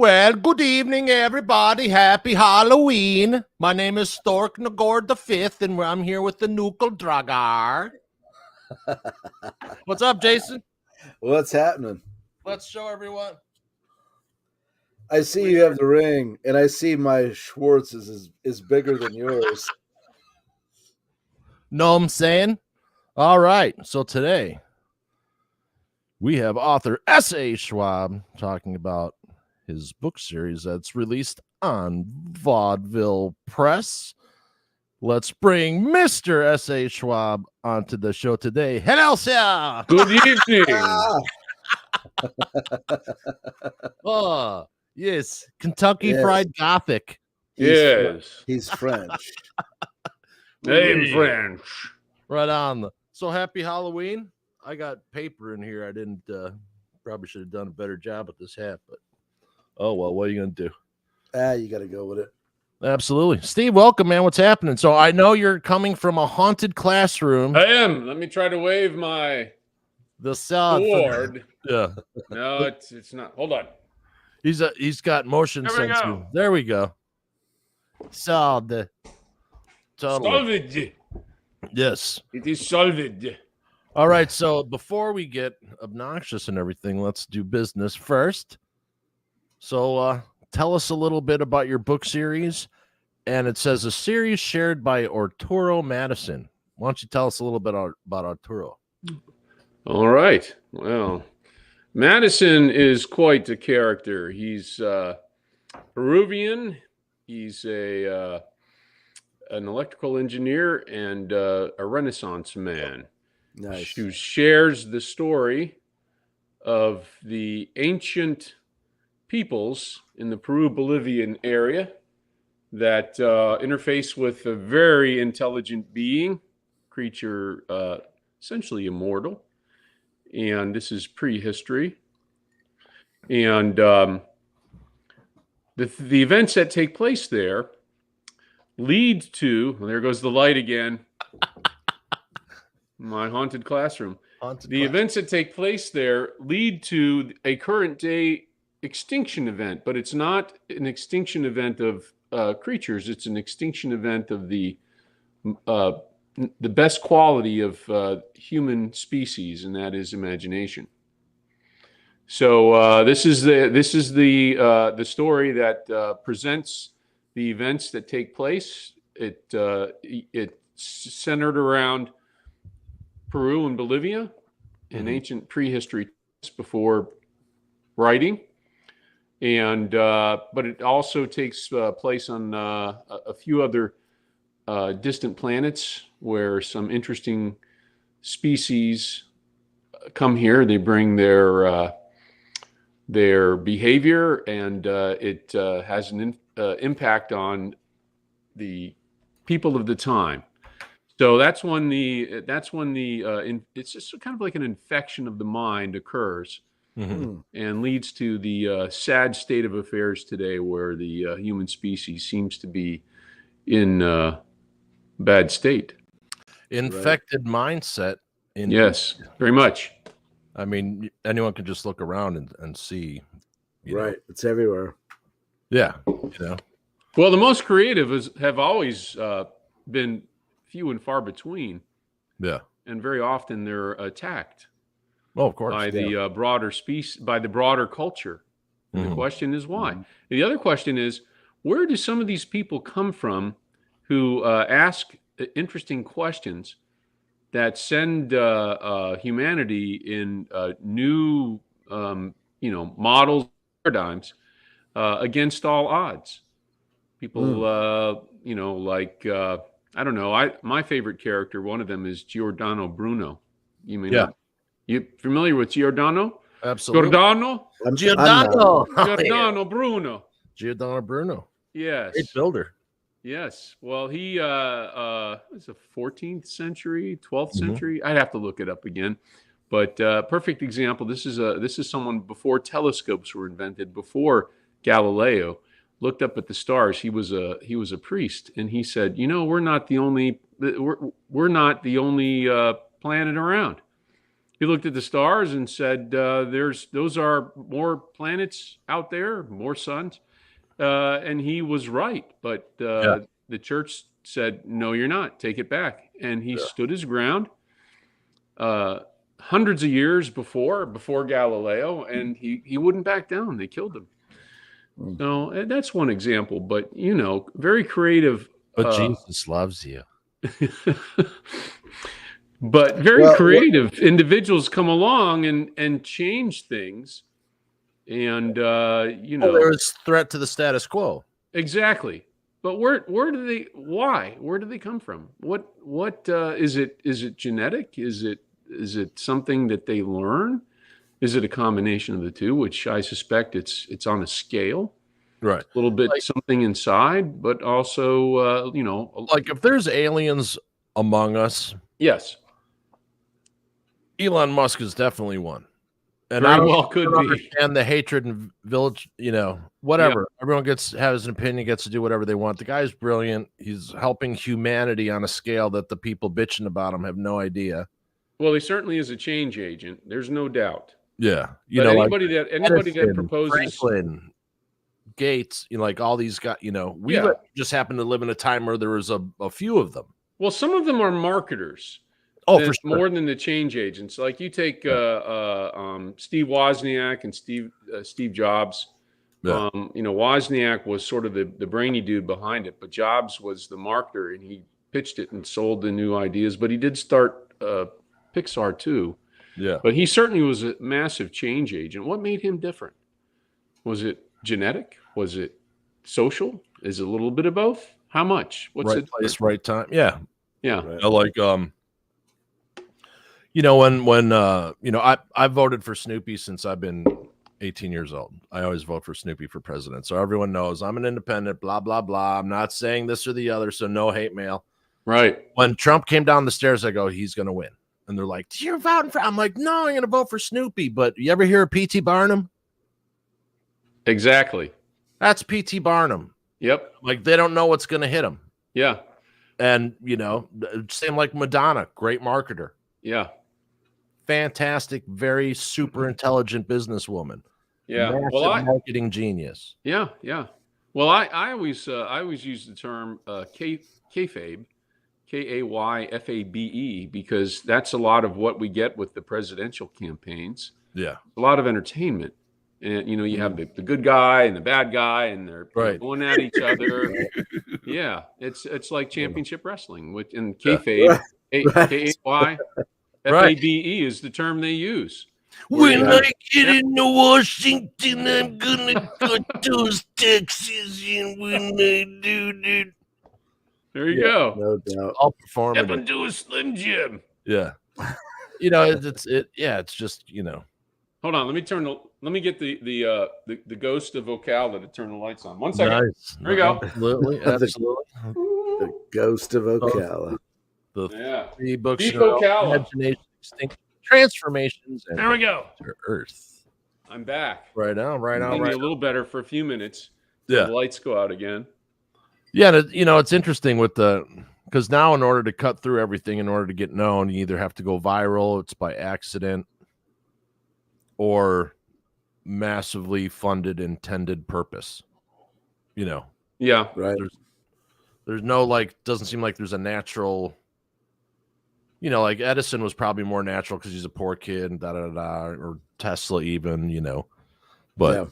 Well, good evening, everybody. Happy Halloween. My name is Stork Nagord V, and I'm here with the Nukel Dragar. What's up, Jason? What's happening? Let's show everyone. I see you have the ring, and I see my Schwartz is bigger than yours. Know what I'm saying? All right. So today we have author S.A. Schwab talking about his book series that's released on Vaudeville Press. Let's bring Mr. S.A. Schwab onto the show today. Hello, sir. Good evening. Oh, yes. Kentucky Yes. Fried Gothic. Yes. He's French. I'm French. Right on. So happy Halloween. I got paper in here. I didn't, probably should have done a better job with this hat, but oh, well, what are you going to do? You got to go with it. Absolutely. Steve, welcome, man. What's happening? So I know you're coming from a haunted classroom. I am. Let me try to wave my The sound. sword. Yeah. No, it's not. Hold on. He's got motion There we sensor. go. There we go. Solved. Totally. Solved. Yes. It is solved. All right. So before we get obnoxious and everything, let's do business first. So tell us a little bit about your book series. And it says a series shared by Arturo Madison. Why don't you tell us a little bit about Arturo? All right. Well, Madison is quite a character. He's Peruvian. He's an electrical engineer and a Renaissance man. Nice. Who shares the story of the ancient peoples in the Peru-Bolivian area that interface with a very intelligent being, creature essentially immortal. And this is prehistory. And the events that take place there lead to, well, there goes the light again, my haunted classroom. Events that take place there lead to a current day extinction event, but it's not an extinction event of creatures. It's an extinction event of the best quality of human species, and that is imagination. So this is the story that presents the events that take place. It's centered around Peru and Bolivia in ancient prehistory before writing, and but it also takes place on a few other distant planets where some interesting species come here. They bring their behavior, and it has an impact on the people of the time. So that's when it's just kind of like an infection of the mind occurs, and leads to the sad state of affairs today, where the human species seems to be in bad state. Infected mindset. Yes, very much. I mean, anyone can just look around and see. Right. It's everywhere. Yeah. Well, the most creative have always been few and far between. Yeah. And very often they're attacked. Oh, of course. By the broader species, by the broader culture. And the question is why. And the other question is, where do some of these people come from who ask interesting questions that send humanity in new, models, paradigms against all odds? People, I don't know. My favorite character, one of them is Giordano Bruno. You may not. You familiar with Giordano? Absolutely. Giordano Bruno. Giordano Bruno. Yes. Great builder. Yes. Well, he was a 14th century, 12th century. I'd have to look it up again. But perfect example. This is someone before telescopes were invented, before Galileo looked up at the stars. He was a priest, and he said, we're not the only planet around. He looked at the stars and said, those are more planets out there, more suns. And he was right. But the church said, no, you're not. Take it back. And he stood his ground hundreds of years before Galileo, and he wouldn't back down. They killed him. So that's one example. But, very creative. But Jesus loves you. But very creative individuals come along and change things. And, there's threat to the status quo. Exactly. But why? Where do they come from? What is it? Is it genetic? Is it something that they learn? Is it a combination of the two, which I suspect it's on a scale? Right. A little bit something inside, but also, like if there's aliens among us. Yes. Elon Musk is definitely one. And Very well could be. Understand the hatred and village, whatever. Yeah. Everyone has an opinion, gets to do whatever they want. The guy's brilliant. He's helping humanity on a scale that the people bitching about him have no idea. Well, he certainly is a change agent. There's no doubt. Yeah. Anybody that proposes Franklin, Gates, like all these guys, we just happen to live in a time where there was a few of them. Well, some of them are marketers. Oh, for sure. More than the change agents. Like you take Steve Wozniak and Steve Jobs. Yeah. Wozniak was sort of the brainy dude behind it, but Jobs was the marketer, and he pitched it and sold the new ideas. But he did start Pixar too. Yeah. But he certainly was a massive change agent. What made him different? Was it genetic? Was it social? Is it a little bit of both? How much? What's right place, right time? Yeah. Yeah. Right. When I voted for Snoopy since I've been 18 years old. I always vote for Snoopy for president. So everyone knows I'm an independent, blah, blah, blah. I'm not saying this or the other, so no hate mail. Right. When Trump came down the stairs, I go, he's going to win. And they're like, you're voting for, I'm like, no, I'm going to vote for Snoopy. But you ever hear of P.T. Barnum? Exactly. That's P.T. Barnum. Yep. Like they don't know what's going to hit them. Yeah. And, same like Madonna, great marketer. Yeah. Fantastic, very super intelligent businaywoman. Yeah. Massive marketing genius. Yeah. Yeah. Well, I always use the term kayfabe, Kayfabe, because that's a lot of what we get with the presidential campaigns. Yeah. A lot of entertainment. And, you have the good guy and the bad guy, and they're going at each other. Yeah. It's like championship wrestling, which in kayfabe, Kayfabe is the term they use. When I get into Washington, I'm gonna cut those taxes in when I do, dude. There you go. No doubt. I'll perform. Step into a Slim Jim. Yeah. It's just. Hold on, let me get the ghost of Ocala to turn the lights on. 1 second. Nice. There we go. Absolutely. The ghost of Ocala. The 3 books Deep in a row, Ocala. Imagination, Extinction, Transformations, and there we go. to Earth. I'm back. Right on. A little better for a few minutes. Yeah. The lights go out again. Yeah, it's interesting because now in order to cut through everything, in order to get known, you either have to go viral, it's by accident, or massively funded intended purpose. Yeah. Right. There's no doesn't seem like there's a natural, like Edison was probably more natural because he's a poor kid and or Tesla even, but. Yeah.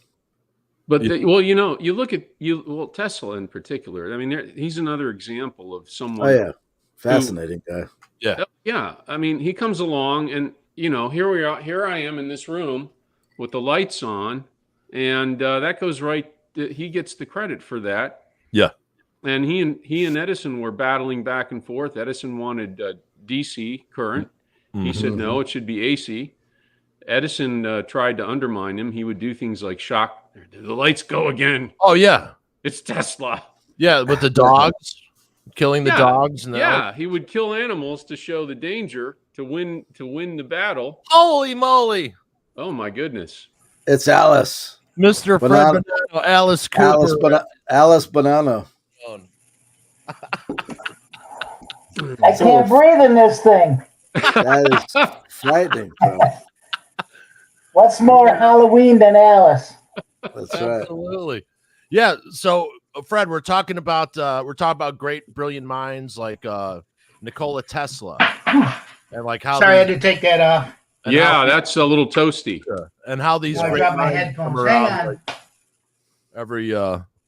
But you look at Tesla in particular. I mean, he's another example of someone. Oh yeah, fascinating guy. Yeah, yeah. I mean, he comes along, and here we are. Here I am in this room with the lights on, and that goes right. He gets the credit for that. Yeah. And he and Edison were battling back and forth. Edison wanted DC current. Mm-hmm. He said no, it should be AC. Edison tried to undermine him. He would do things like shock. The lights go again. Oh yeah, it's Tesla. Yeah, with the dogs, killing the dogs. And he would kill animals to show the danger to win the battle. Holy moly! Oh my goodness! It's Alice, Mr. Fred Bonanno, Alice Cooper, Alice Bonanno. I can't breathe in this thing. That is frightening, bro. What's more Halloween than Alice? That's right. Absolutely. Yeah. So, Fred, we're talking about great, brilliant minds like Nikola Tesla, and like how Sorry, I had these, to take that off. and Yeah, how, that's a little toasty. and how these Oh, I great dropped my minds headphones. come Hang around on. like every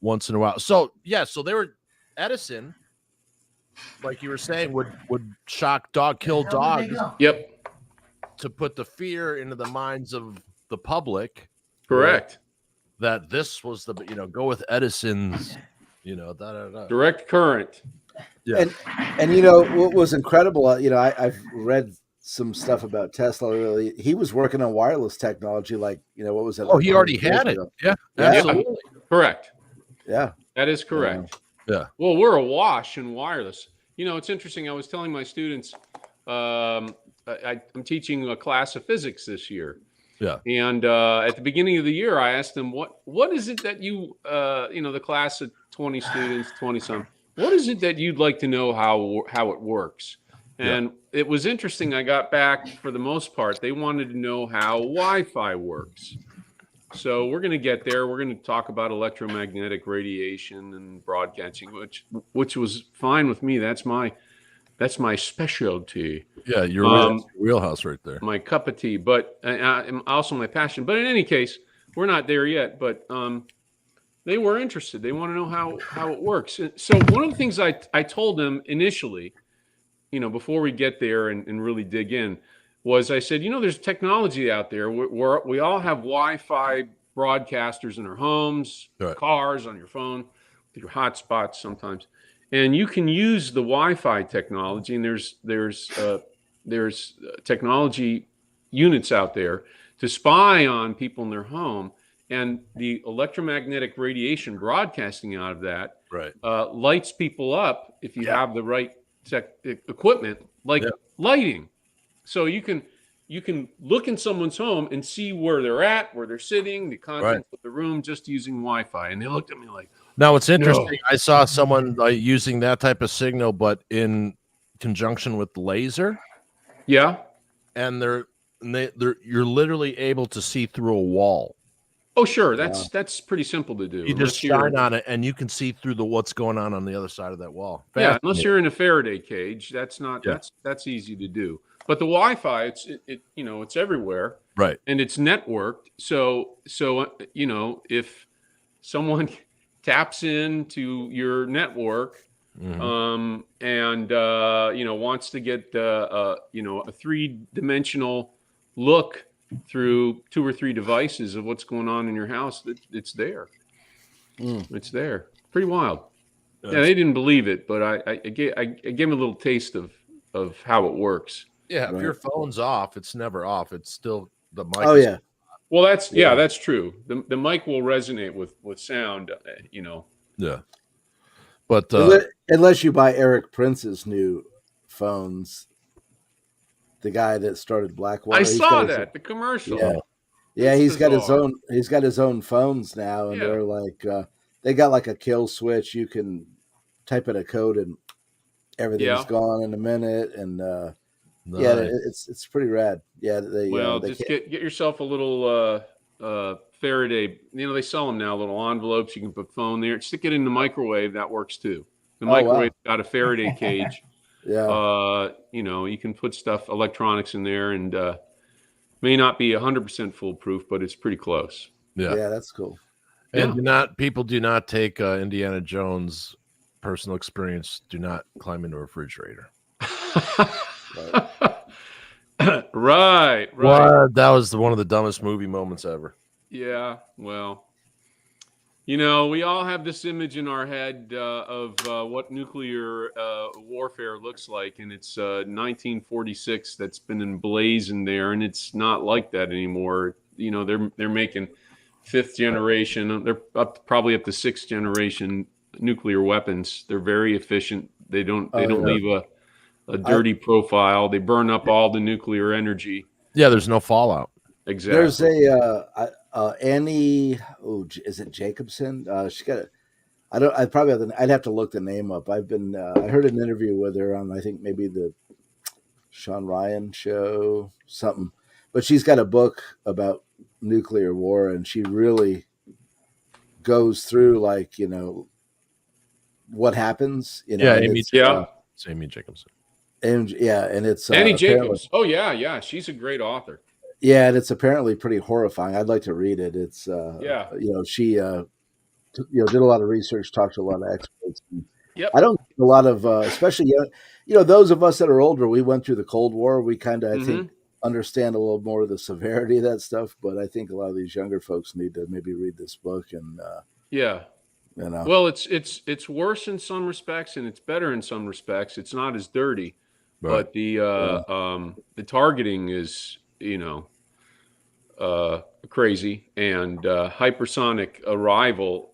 once in a while. So yeah, so they were Edison, like you were saying, would kill How did they dogs go? Yep, to put the fear into the minds of the public correct. that this was the go with Edison's da da da. Direct current. Yeah. And you know what was incredible? I've read some stuff about Tesla. Really, he was working on wireless technology. Like, what was it? Oh, like he already 100 had years it. ago? Yeah, Yeah. absolutely. Correct. Yeah. That is correct. Yeah. Well, we're awash in wireless. It's interesting. I was telling my students, I'm teaching a class of physics this year. Yeah. And at the beginning of the year, I asked them, what is it that you, the class of 20 students, 20 some, what is it that you'd like to know how it works? And it was interesting. I got back, for the most part, they wanted to know how Wi-Fi works. So we're going to get there. We're going to talk about electromagnetic radiation and broadcasting, which was fine with me. That's my specialty. Yeah, your wheelhouse right there. My cup of tea, but also my passion. But in any case, we're not there yet. But they were interested. They want to know how it works. So one of the things I told them initially, before we get there and really dig in, was I said, there's technology out there where we all have Wi-Fi broadcasters in our homes, cars, on your phone, your hotspots sometimes, and you can use the Wi-Fi technology. And there's technology units out there to spy on people in their home, and the electromagnetic radiation broadcasting out of that lights people up if you have the right equipment, like lighting. So you can look in someone's home and see where they're at, where they're sitting, the contents of the room, just using Wi-Fi. And they looked at me like, now it's interesting. No. I saw someone using that type of signal, but in conjunction with laser. Yeah. And you're literally able to see through a wall. Oh, sure. That's pretty simple to do. You just shine on it, and you can see through what's going on the other side of that wall. Yeah, unless you're in a Faraday cage, that's easy to do. But the Wi-Fi, it's everywhere, right? And it's networked. So if someone taps into your network, and wants to get a 3-dimensional look through 2 or 3 devices of what's going on in your house, it's there. It's there. Pretty wild. Yeah, they didn't believe it, but I gave them a little taste of how it works. Yeah, if your phone's off, it's never off. It's still the mic. Oh yeah. Well, that's true. The mic will resonate with sound. Yeah. But unless you buy Eric Prince's new phones, the guy that started Blackwater. I saw that the commercial. Yeah, he's got his own. He's got his own phones now, and they're like they got like a kill switch. You can type in a code, and everything's gone in a minute. And it's pretty rad. Yeah, just get yourself a little Faraday. They sell them now, little envelopes. You can put phone there. Stick it in the microwave. That works too. The microwave got a Faraday cage. You can put electronics in there, and may not be 100% foolproof, but it's pretty close. Yeah, that's cool. And people do not take Indiana Jones' personal experience. Do not climb into a refrigerator. Right. Well, that was one of the dumbest movie moments ever. Yeah, well, we all have this image in our head of what nuclear warfare looks like, and it's 1946 that's been emblazoned there, and it's not like that anymore. They're making 5th generation. They're probably up to 6th generation nuclear weapons. They're very efficient. They don't leave a dirty profile. They burn up all the nuclear energy. Yeah, there's no fallout. Exactly. There's Annie. Oh, is it Jacobson? She got. I'd have to look the name up. I heard an interview with her on, I think maybe the Sean Ryan show, something. But she's got a book about nuclear war, and she really goes through, like, what happens. Yeah, and Amy. it's, It's Amy Jacobson. and it's Annie Jacobs. Oh yeah, she's a great author. Yeah, and it's apparently pretty horrifying. I'd like to read it. It's she did a lot of research, talked to a lot of experts. Yep. I don't think a lot of especially those of us that are older, we went through the Cold War. We kind of I think understand a little more of the severity of that stuff. But I think a lot of these younger folks need to maybe read this book and Well, it's worse in some respects and it's better in some respects. It's not as dirty, but the targeting is crazy, and hypersonic arrival.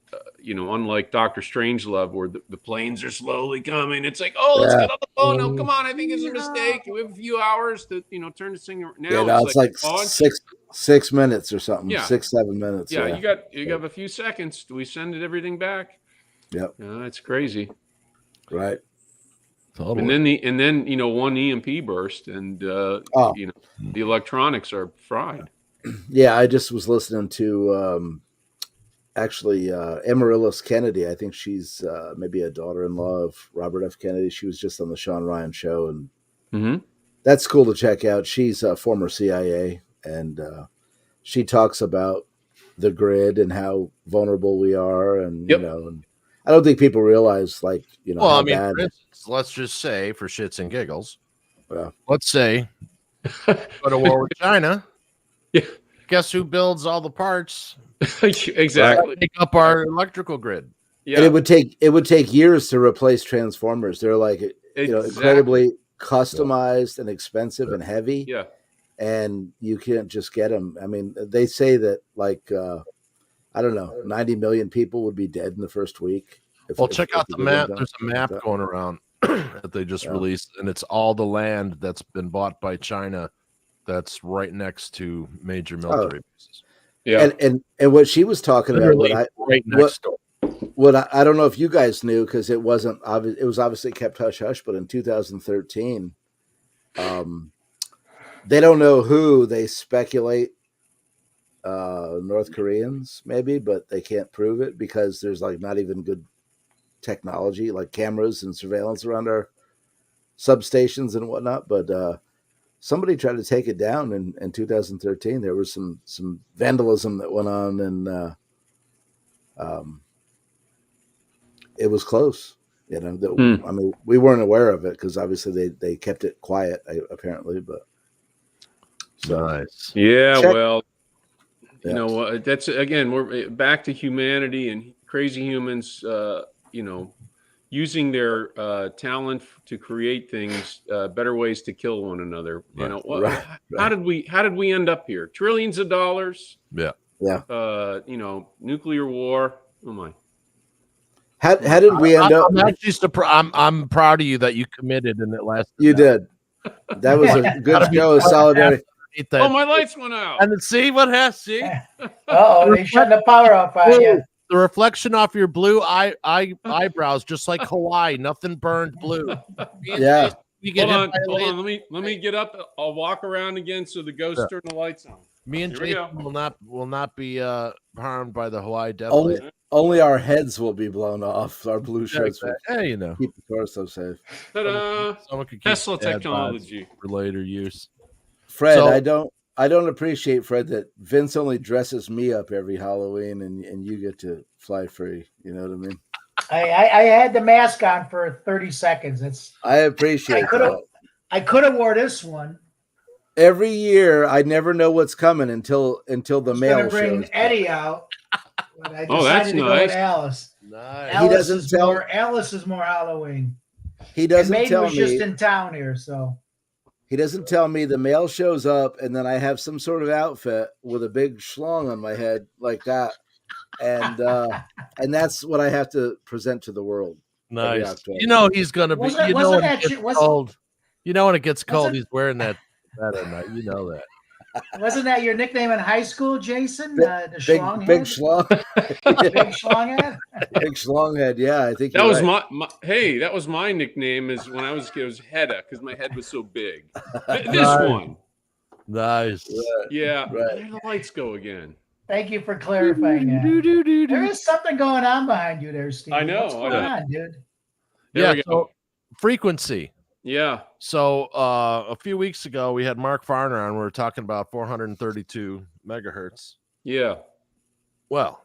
Unlike Dr. Strangelove, where the planes are slowly coming, it's like, oh, let's get on the phone. No, come on, I think it's a mistake. We have a few hours to turn this thing around. Now it's like 6 minutes or something. Yeah. 6-7 minutes. Yeah, you got a few seconds. Do we send everything back? Yep. It's crazy. Right. Totally. And then one EMP burst, and the electronics are fried. Yeah, I just was listening to Amaryllis Kennedy. I think she's maybe a daughter-in-law of Robert F. Kennedy. She was just on the Sean Ryan show, and that's cool to check out. She's a former CIA, and she talks about the grid and how vulnerable we are, and and I don't think people realize, like, how bad. For instance, let's just say, for shits and giggles, let's say go to war with China. Yeah. Guess who builds all the parts? Exactly. Make up our electrical grid. Yeah. And it would take years to replace transformers. They're like incredibly customized and expensive and heavy. Yeah. And you can't just get them. I mean, they say that, like, I don't know, 90 million people would be dead in the first week. Check out the map. There's a map going around that they just released, and it's all the land that's been bought by China that's right next to major military bases. Yeah. And what she was talking about, what I don't know if you guys knew, because it wasn't obvious. It was obviously kept hush hush. But in 2013, they don't know who. They speculate North Koreans maybe, but they can't prove it because there's like not even good technology, like cameras and surveillance around our substations and whatnot. But somebody tried to take it down in 2013. There was some vandalism that went on, and it was close. I mean, we weren't aware of it because obviously they kept it quiet, apparently. But nice. Yeah, well, that's again, we're back to humanity and crazy humans. Using their talent to create things, better ways to kill one another. How did we end up here? Trillions of dollars. Yeah. Nuclear war. Oh my. How did we end up? I'm actually I'm proud of you that you committed and it lasted. You did. That was a good show of solidarity. Oh, my lights went out. And see what has see. They shut the power off on you. The reflection off your blue eyebrows, just like Hawaii, nothing burned blue. Yeah. Hold on. Let me get up. I'll walk around again so the ghosts turn the lights on. Me and Jason will not be harmed by the Hawaii devil. Only our heads will be blown off. Our blue shirts will keep the torso safe. Ta-da! Tesla technology for later use. Fred, I don't appreciate, Fred, that Vince only dresses me up every Halloween and you get to fly free. You know what I mean? I had the mask on for 30 seconds. I appreciate that. I could have wore this one. Every year, I never know what's coming until the mail shows. Bring Eddie out. But I decided that's to go nice. with Alice. Nice. Alice is more Halloween. He doesn't tell me. Was just in town here, so. He doesn't tell me. The mail shows up, and then I have some sort of outfit with a big schlong on my head like that, and that's what I have to present to the world. Nice. He's gonna be. When it gets cold, he's wearing that at night. You know that. Wasn't that your nickname in high school, Jason? The Schlonghead? Big Schlong. Big Schlonghead? Big Schlonghead, yeah, I think that was right. hey, that was my nickname is when I was a kid. It was Hedda because my head was so big. This one. Nice. Yeah. Right. There the lights go again. Thank you for clarifying that. There is something going on behind you there, Steve. I know. What's going on, dude? There we go. So frequency. Yeah. So a few weeks ago, we had Mark Farner on. We were talking about 432 megahertz. Yeah. Well,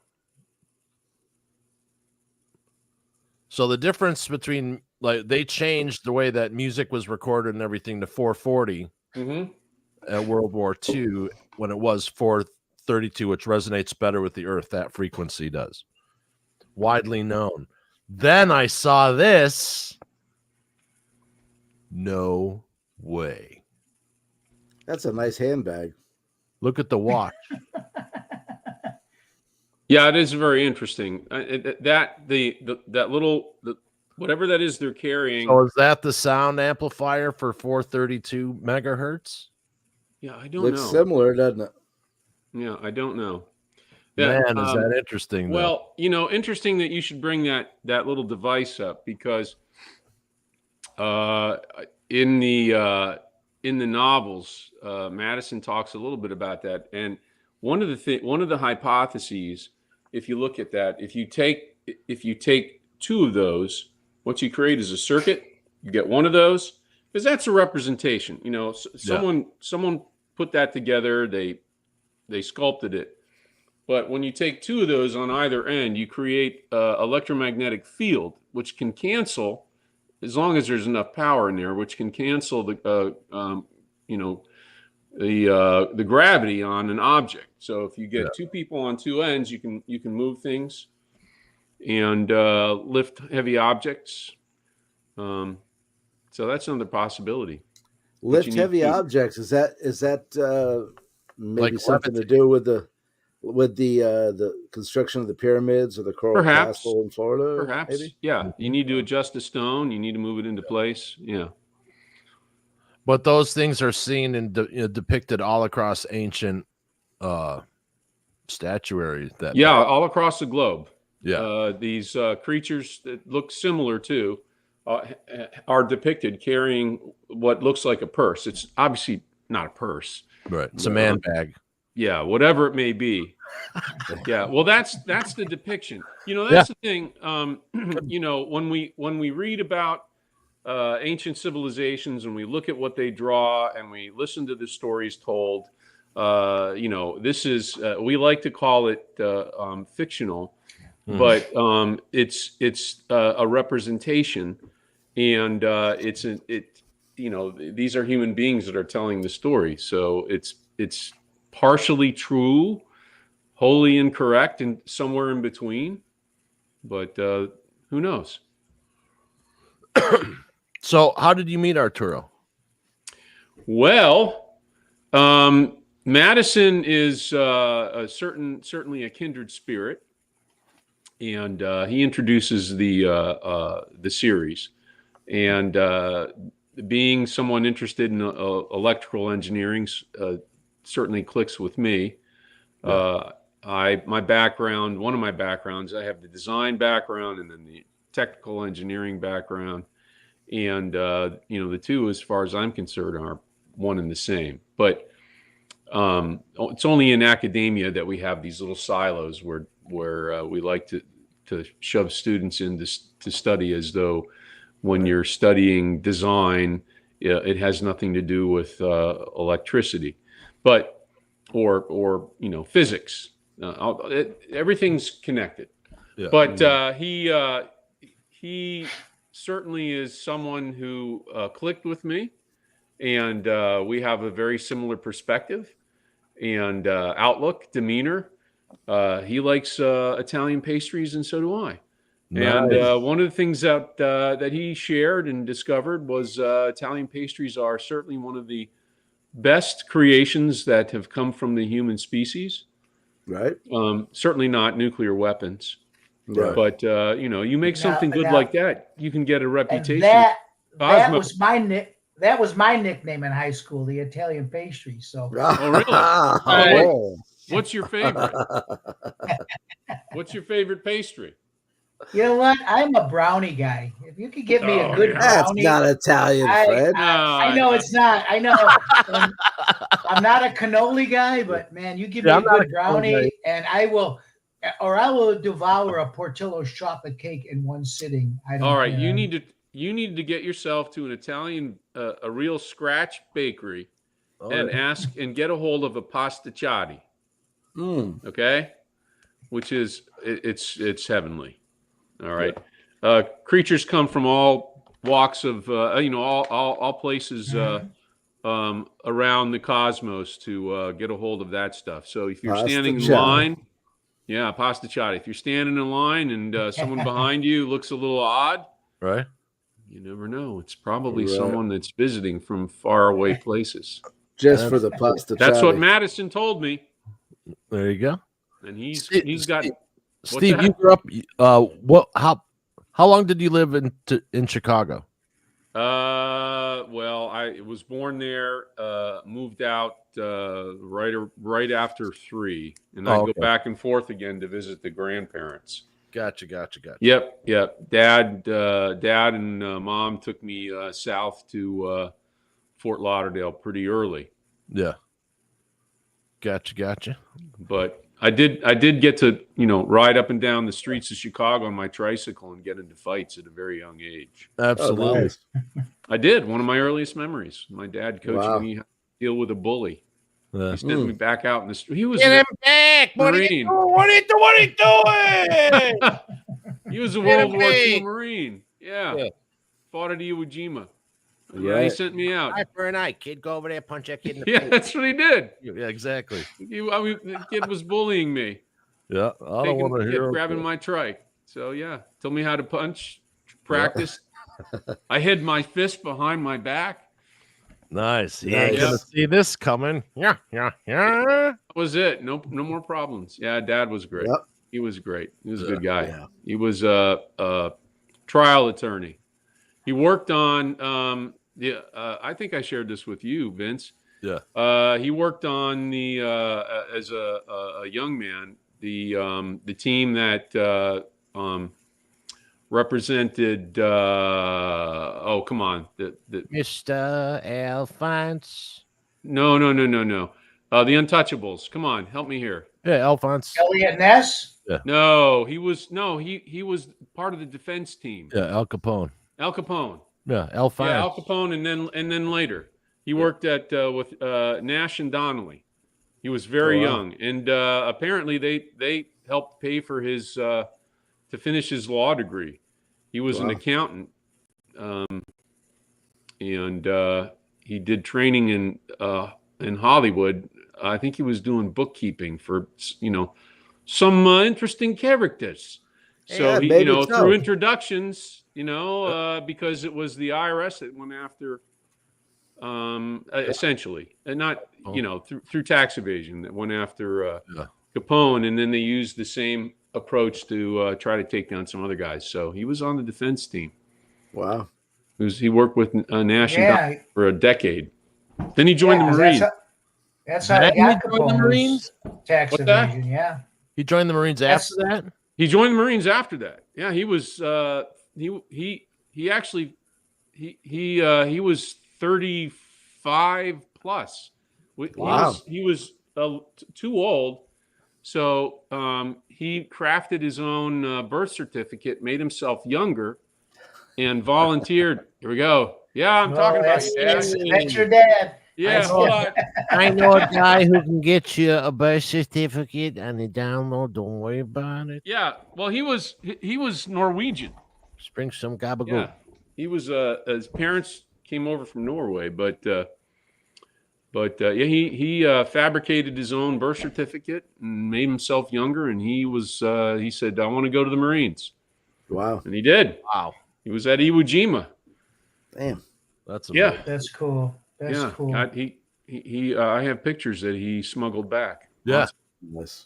so the difference between, like, they changed the way that music was recorded and everything to 440 at World War II when it was 432, which resonates better with the earth. That frequency does. Widely known. Then I saw this. No way. That's a nice handbag. Look at the watch. Yeah, it is very interesting. That little whatever that is they're carrying. So is that the sound amplifier for 432 megahertz? Yeah, I don't Looks know. similar, doesn't it? Yeah, I don't know. Man, is that interesting? Though. Well, interesting that you should bring that little device up because in the novels, Madison talks a little bit about that. And one of the hypotheses, if you look at that, if you take two of those, what you create is a circuit. You get one of those because that's a representation. Someone put that together. They sculpted it. But when you take two of those on either end, you create an electromagnetic field, which can cancel, as long as there's enough power in there, which can cancel the gravity on an object. So if you get two people on two ends, you can move things and lift heavy objects. So that's another possibility. Lift heavy objects. Is that maybe like something to do with the construction of the pyramids or the Coral Castle in Florida? Perhaps. Maybe? Yeah. You need to adjust a stone. You need to move it into place. Yeah. But those things are seen and depicted all across ancient statuary. All across the globe. Yeah. These creatures that look similar to are depicted carrying what looks like a purse. It's obviously not a purse. Right. It's a man bag. Yeah, whatever it may be. Yeah, well, that's the depiction. That's the thing. When we read about ancient civilizations and we look at what they draw and we listen to the stories told, this is we like to call it fictional, but it's a representation, and these are human beings that are telling the story. So it's partially true, wholly incorrect, and somewhere in between. But who knows? So how did you meet Arturo? Well, Madison is certainly a kindred spirit, and he introduces the series. And being someone interested in electrical engineering certainly clicks with me. My background, one of my backgrounds, I have the design background and then the technical engineering background. And, the two, as far as I'm concerned, are one and the same. But it's only in academia that we have these little silos where we like to shove students in to study as though when you're studying design, it has nothing to do with electricity. But or physics, everything's connected. Yeah. But he certainly is someone who clicked with me, and we have a very similar perspective and outlook, demeanor. He likes Italian pastries, and so do I. Nice. And one of the things that he shared and discovered was Italian pastries are certainly one of the best creations that have come from the human species. Right. Certainly not nuclear weapons. Right. But you make something good like that, you can get a reputation. That was my that was my nickname in high school, the Italian pastry. So. Oh, really? What's your favorite? What's your favorite pastry? You know what? I'm a brownie guy. If you could get me a good brownie, that's not Italian, Fred. I know it's not. I know. I'm not a cannoli guy, but man, you give me a good brownie, and I will devour a Portillo's chocolate cake in one sitting. All right, you need to get yourself to an Italian, a real scratch bakery, and get a hold of a pasticciati. Okay, which is it's heavenly. All right, creatures come from all walks of all places around the cosmos to get a hold of that stuff. So if you're standing in line, pasticciati. If you're standing in line and someone behind you looks a little odd, right? You never know. It's probably someone that's visiting from faraway places. Just for the pasticciati. That's what Madison told me. There you go. And he's got. Steve, you grew up. How long did you live in Chicago? Well, I was born there. Moved out right after 3, and I go back and forth again to visit the grandparents. Gotcha. Yep. Dad and Mom took me south to Fort Lauderdale pretty early. Yeah. Gotcha. But I did get to ride up and down the streets of Chicago on my tricycle and get into fights at a very young age. Absolutely. Nice. I did. One of my earliest memories. My dad coaching me how to deal with a bully. He sent me back out in the street. He was Get him back! Marine. What are you doing? He was a World War II Marine. Yeah. Fought at Iwo Jima. He sent me out. Eye for an eye, kid. Go over there, punch that kid in the face. That's what he did. Yeah, exactly. The kid was bullying me. Yeah, I don't want to hear grabbing my trike. So told me how to punch. Practice. I hid my fist behind my back. Nice. Yeah, you gonna see this coming. Yeah. That was it. No more problems. Yeah, Dad was great. Yep. He was great. He was a good guy. Yeah. He was a trial attorney. He worked on I think I shared this with you, Vince. Yeah. He worked on the as a young man, the team that represented come on, the Mr. Alphonse. No. The Untouchables. Come on, help me here. Yeah, Alphonse. Elliot Ness. Yeah. No, he was part of the defense team. Yeah, Al Capone. Yeah, Alphonse. Yeah, Al Capone, and then later he worked at with Nash and Donnelly. He was very young, and apparently they helped pay for his to finish his law degree. He was an accountant, and he did training in Hollywood. I think he was doing bookkeeping for some interesting characters. So he, through introductions, because it was the IRS that went after, essentially, and not through tax evasion that went after Capone, and then they used the same approach to try to take down some other guys. So he was on the defense team. Wow. He worked with Nash and Donnelly for a decade. Then he joined the Marines. That's how he got joined the Marines. Tax evasion. Yeah. He joined the Marines after that. He joined the Marines after that. Yeah, he was. He actually he was 35 plus. Wow. He was too old, so he crafted his own birth certificate, made himself younger, and volunteered. Here we go. Yeah, I'm talking about you, Dad. That's your dad. Yeah, I know a guy who can get you a birth certificate and the download. Don't worry about it. Yeah, well, he was Norwegian. Spring some gabagool. Yeah, he was. His parents came over from Norway, but he fabricated his own birth certificate and made himself younger. And he said, "I want to go to the Marines." Wow, and he did. Wow, he was at Iwo Jima. Damn, that's cool. That's cool. I have pictures that he smuggled back. Yeah. Nice.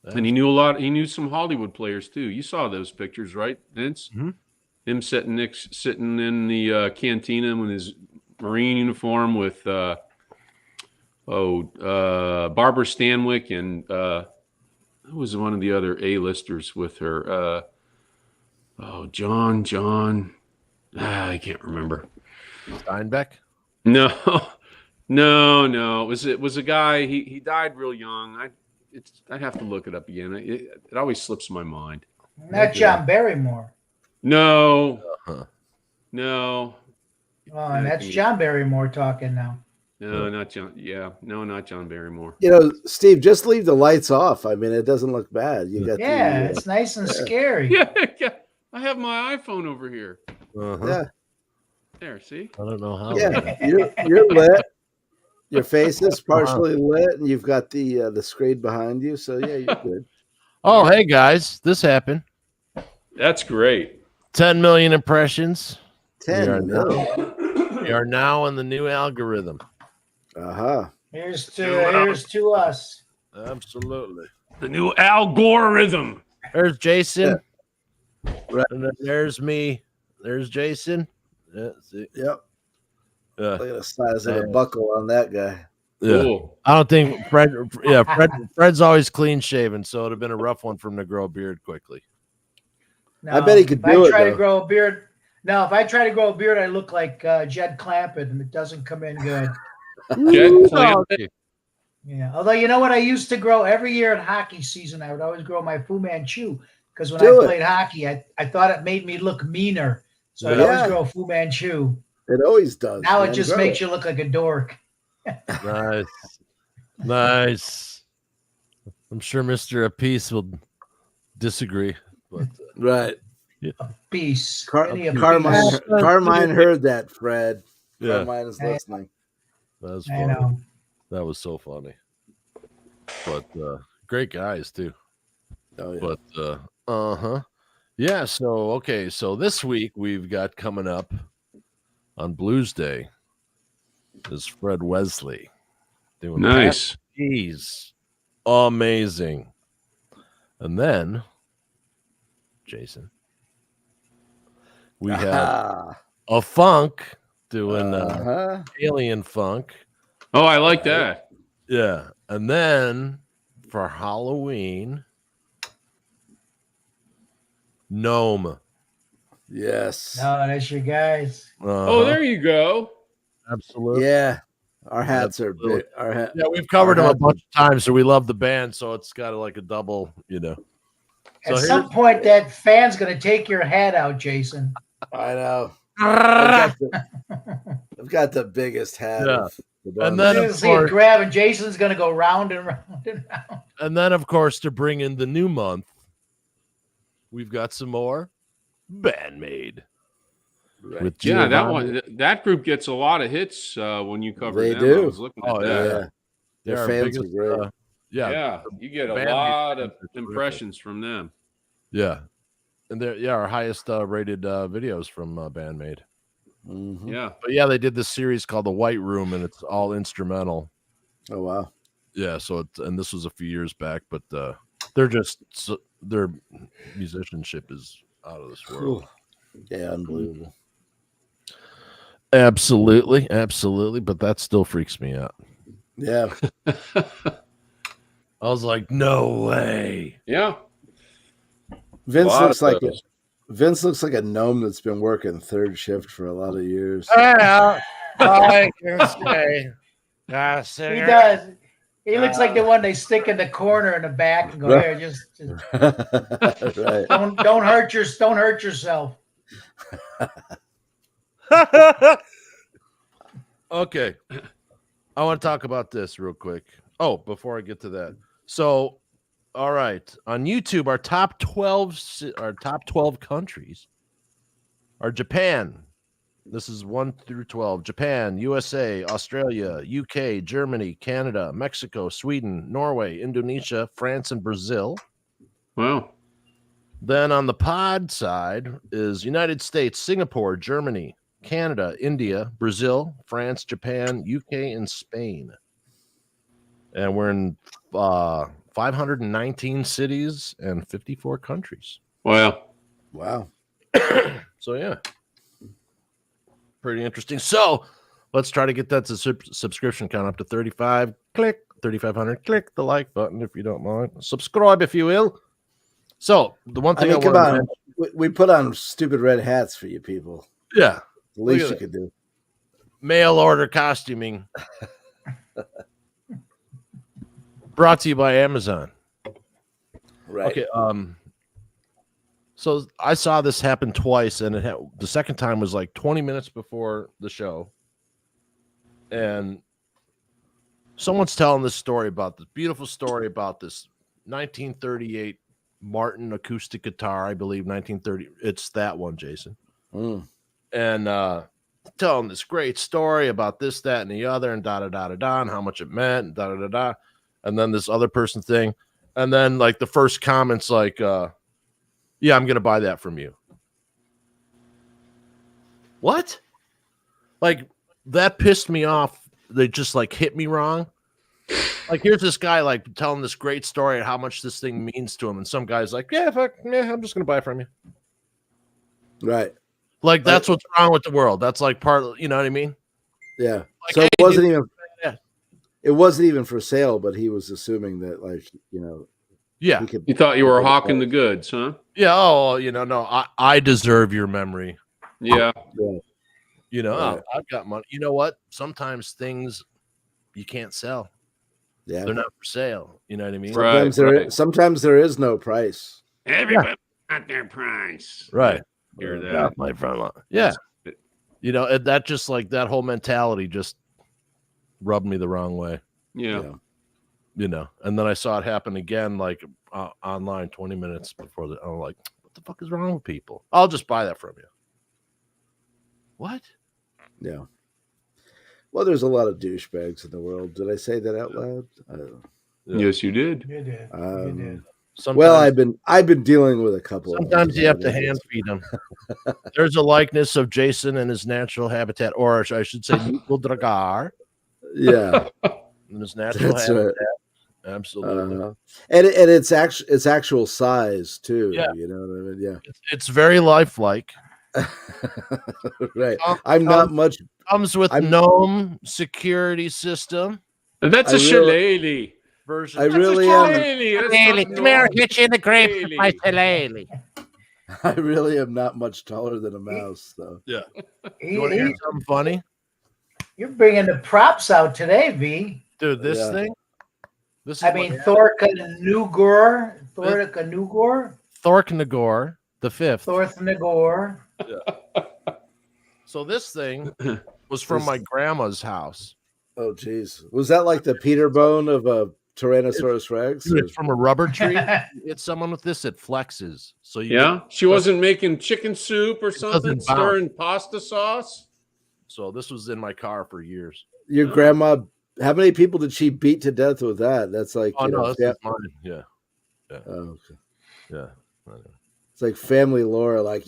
And he knew a lot. He knew some Hollywood players too. You saw those pictures, right, Vince? Mm-hmm. Him sitting in the cantina in his Marine uniform with Barbara Stanwyck and who was one of the other A-listers with her? John. I can't remember. Steinbeck? No. It was a guy. He died real young. I'd have to look it up again. It always slips my mind. Not John Barrymore. No. Uh-huh. No. Oh, and that's John Barrymore talking now. No, not John. Yeah, no, not John Barrymore. Steve, just leave the lights off. I mean, it doesn't look bad. You got it's nice and scary. Yeah. I have my iPhone over here. Uh-huh. Yeah. There, see? I don't know how. Yeah, you're lit. Your face is partially lit, and you've got the screen behind you. So yeah, you're good. Oh, hey guys, this happened. That's great. 10 million impressions. 10 million. We are now in the new algorithm. Here's to us. Absolutely. The new algorithm. There's Jason. Yeah. Right. And then there's me. There's Jason. Yeah, see. Yep. Look at the size of the buckle on that guy. Yeah. Cool. I don't think Fred's always clean shaven, so it'd have been a rough one for him to grow a beard quickly. No, I bet he could do it. If I try to grow a beard, I look like Jed Clampett, and it doesn't come in good. Jed Clampett. Yeah. Although, you know what? I used to grow every year in hockey season. I would always grow my Fu Manchu because when I played hockey, I thought it made me look meaner. So I always grow Fu Manchu. It always does. Now it just makes you look like a dork. Nice. I'm sure Mr. Apiece will disagree. But right. Yeah. Peace. Carmine heard that, Fred. Yeah. Carmine is listening. That was funny. I know. That was so funny. But great guys too. Oh yeah. But yeah, so this week we've got coming up on Blues Day is Fred Wesley doing nice. He's amazing. And then Jason, we have a funk doing alien funk. Oh, I like that. Yeah. And then for Halloween, Gnome. Yes. No, that's your guys. Oh, there you go. Absolutely. Yeah. Our hats are big. Yeah, we've covered them a bunch of times, so we love the band, so it's got like a double, At some point, that fan's going to take your hat out, Jason. I know. I've got the biggest hat. Yeah. And then, of course, grab, and Jason's going to go round and round and round. And then, of course, to bring in the new month, we've got some more Bandmade. Right. That group gets a lot of hits when you cover them. Do. I was looking at that. Yeah. Their fans are great. Yeah, you get a lot of impressions from them. Yeah. And they're our highest rated videos from Bandmade. Mm-hmm. Yeah. But yeah, they did this series called The White Room, and it's all instrumental. Oh wow. Yeah, and this was a few years back, but their musicianship is out of this world. Yeah, unbelievable. Absolutely, but that still freaks me out. Yeah. I was like, no way. Yeah. Vince looks like a gnome that's been working third shift for a lot of years. I can say. He does. He looks like the one they stick in the corner in the back and go, here, just right. Don't hurt yourself. Okay. I want to talk about this real quick. Oh, before I get to that. So, all right. On YouTube, our top 12 countries are Japan. This is 1 through 12. Japan, USA, Australia, UK, Germany, Canada, Mexico, Sweden, Norway, Indonesia, France, and Brazil. Wow. Then on the pod side is United States, Singapore, Germany, Canada, India, Brazil, France, Japan, UK, and Spain. And we're in 519 cities and 54 countries. Wow. Wow. So yeah, pretty interesting. So let's try to get that subscription count up to 35. Click 3,500. Click the like button if you don't mind. Subscribe if you will. So the one thing come on, we put on stupid red hats for you people. Yeah, the least you could do. Mail order costuming. Brought to you by Amazon. Right. Okay. So I saw this happen twice, and the second time was like 20 minutes before the show, and someone's telling this beautiful story about this 1938 Martin acoustic guitar, I believe 1930. It's that one, Jason. And telling this great story about this, that, and the other, and da-da-da-da-da, and how much it meant, and da-da-da-da. And then this other person thing. And then, like, the first comment's like, yeah, I'm going to buy that from you. What? Like, that pissed me off. They just, like, hit me wrong. Like, here's this guy, like, telling this great story and how much this thing means to him. And some guy's like, yeah, I'm just going to buy it from you. Right. Like, that's what's wrong with the world. That's, like, part of, you know what I mean? Yeah. Like, so hey, it wasn't even... It wasn't even for sale, but he was assuming that, like, you know, yeah, you thought you were hawking the goods, huh? Yeah. Oh, you know, no, I deserve your memory. Yeah. You know, I've got money. You know what? Sometimes things you can't sell. Yeah, they're not for sale. You know what I mean? Sometimes there is no price. Everybody got their price. Right. Hear that, my friend. Yeah. You know, that just like that whole mentality just rubbed me the wrong way. Yeah. You know, and then I saw it happen again, like online 20 minutes before I'm like, what the fuck is wrong with people? I'll just buy that from you. What? Yeah. Well, there's a lot of douchebags in the world. Did I say that out loud? Yes, you did. You did. You did. Well, I've been dealing with a couple. Sometimes you have to hand feed them. There's a likeness of Jason in his natural habitat, or I should say, Newell Dragar. Yeah, in his natural habitat. Right. Absolutely, and it's actual size too. Yeah. You know what I mean? Yeah, it's very lifelike. Right. I'm not much. Comes with GNOME security system. That's a shillelagh version. I really am. Come here, hit you in the grave with my shillelagh. I really am not much taller than a mouse, though. Yeah. You want to hear something funny? You're bringing the props out today, V. Dude, this thing. Thorka Nugor. Thorknagor the fifth. Thorknagor. Yeah. So this thing was from my grandma's house. Oh, geez. Was that like the Peter bone of a Tyrannosaurus Rex? It's from a rubber tree. It's someone with this, it flexes. So she wasn't making chicken soup or something, stirring pasta sauce. So this was in my car for years. Your grandma, how many people did she beat to death with that? That's like, that's mine. Yeah. Oh, okay. Yeah. It's like family lore. Like,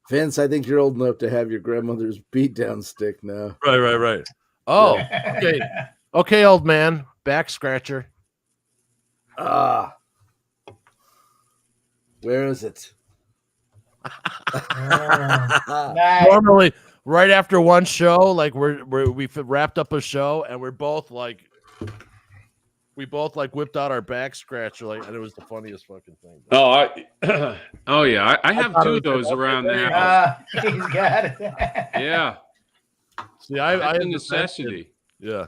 Vince, I think you're old enough to have your grandmother's beat down stick now. Right. Oh, okay. Okay, old man. Back scratcher. Where is it? Normally, right after one show, like we've wrapped up a show, and we both whipped out our back scratcher, and it was the funniest fucking thing. Oh, yeah, I have two of those around the house. He's got it. Yeah. See, I a necessity. Yeah.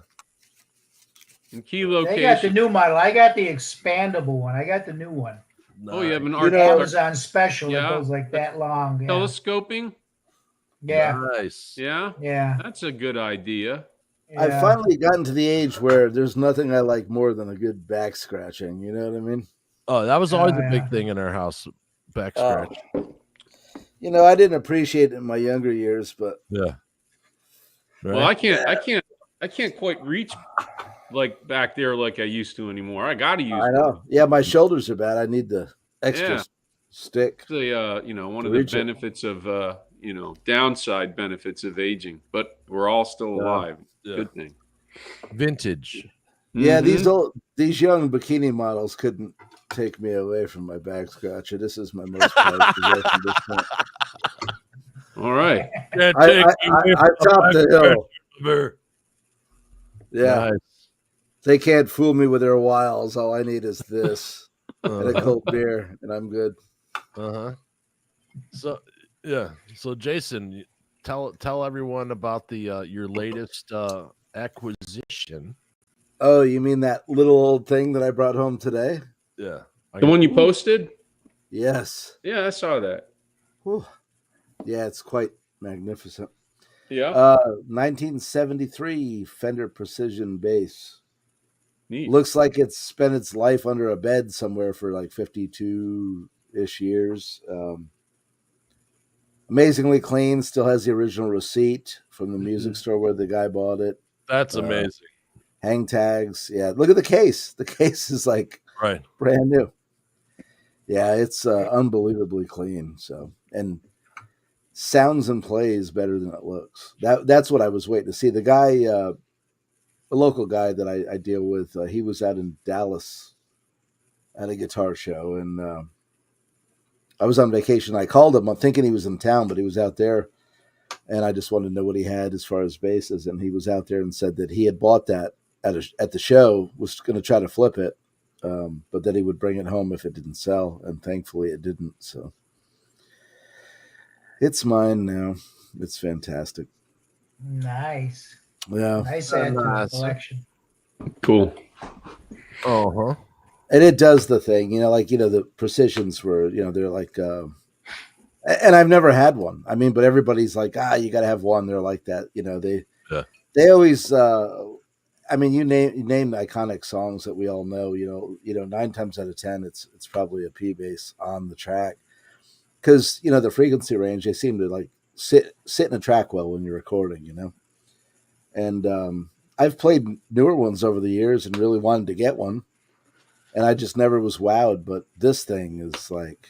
In key location. They got the new model. I got the expandable one. I got the new one. Oh, you have an Amazon special that goes like that long. Yeah. Telescoping? Yeah. Nice. Yeah? Yeah. That's a good idea. Yeah. I've finally gotten to the age where there's nothing I like more than a good back scratching. You know what I mean? Oh, that was always a big thing in our house, back scratch. You know, I didn't appreciate it in my younger years, but yeah. Right? Well, I can't quite reach like back there like I used to anymore. I got to use. I know. Yeah, my shoulders are bad. I need the extra stick. The one of the benefits of downside benefits of aging, but we're all still alive. Yeah. Good thing. Vintage. Yeah, these young bikini models couldn't take me away from my back scratcher. This is my most prized possession at this point. All right. I topped the hill. Yeah. Nice. They can't fool me with their wiles. All I need is this and a cold beer, and I'm good. So, yeah. So, Jason, tell everyone about the your latest acquisition. Oh, you mean that little old thing that I brought home today? Yeah. The one you posted? Yes. Yeah, I saw that. Whew. Yeah, it's quite magnificent. Yeah. 1973 Fender Precision bass. Neat. Looks like it's spent its life under a bed somewhere for like 52-ish years. Amazingly clean. Still has the original receipt from the music store where the guy bought it. That's amazing. Hang tags. Yeah, look at the case. The case is like brand new. Yeah, it's unbelievably clean. So, and sounds and plays better than it looks. That's what I was waiting to see. The guy, a local guy that I deal with, he was out in Dallas at a guitar show, and I was on vacation. I called him. I'm thinking he was in town, but he was out there, and I just wanted to know what he had as far as basses. And he was out there and said that he had bought that at the show, was going to try to flip it, but that he would bring it home if it didn't sell, and thankfully it didn't. So it's mine now. It's fantastic. Nice. Yeah. Nice add to the collection. Cool. And it does the thing, the Precisions were, they're like, and I've never had one. I mean, but everybody's like, you got to have one. They're like that. They always, you name the iconic songs that we all know, 9 times out of 10, it's probably a P bass on the track. Cause the frequency range, they seem to like sit in a track well when you're recording, and, I've played newer ones over the years and really wanted to get one. And I just never was wowed, but this thing is like,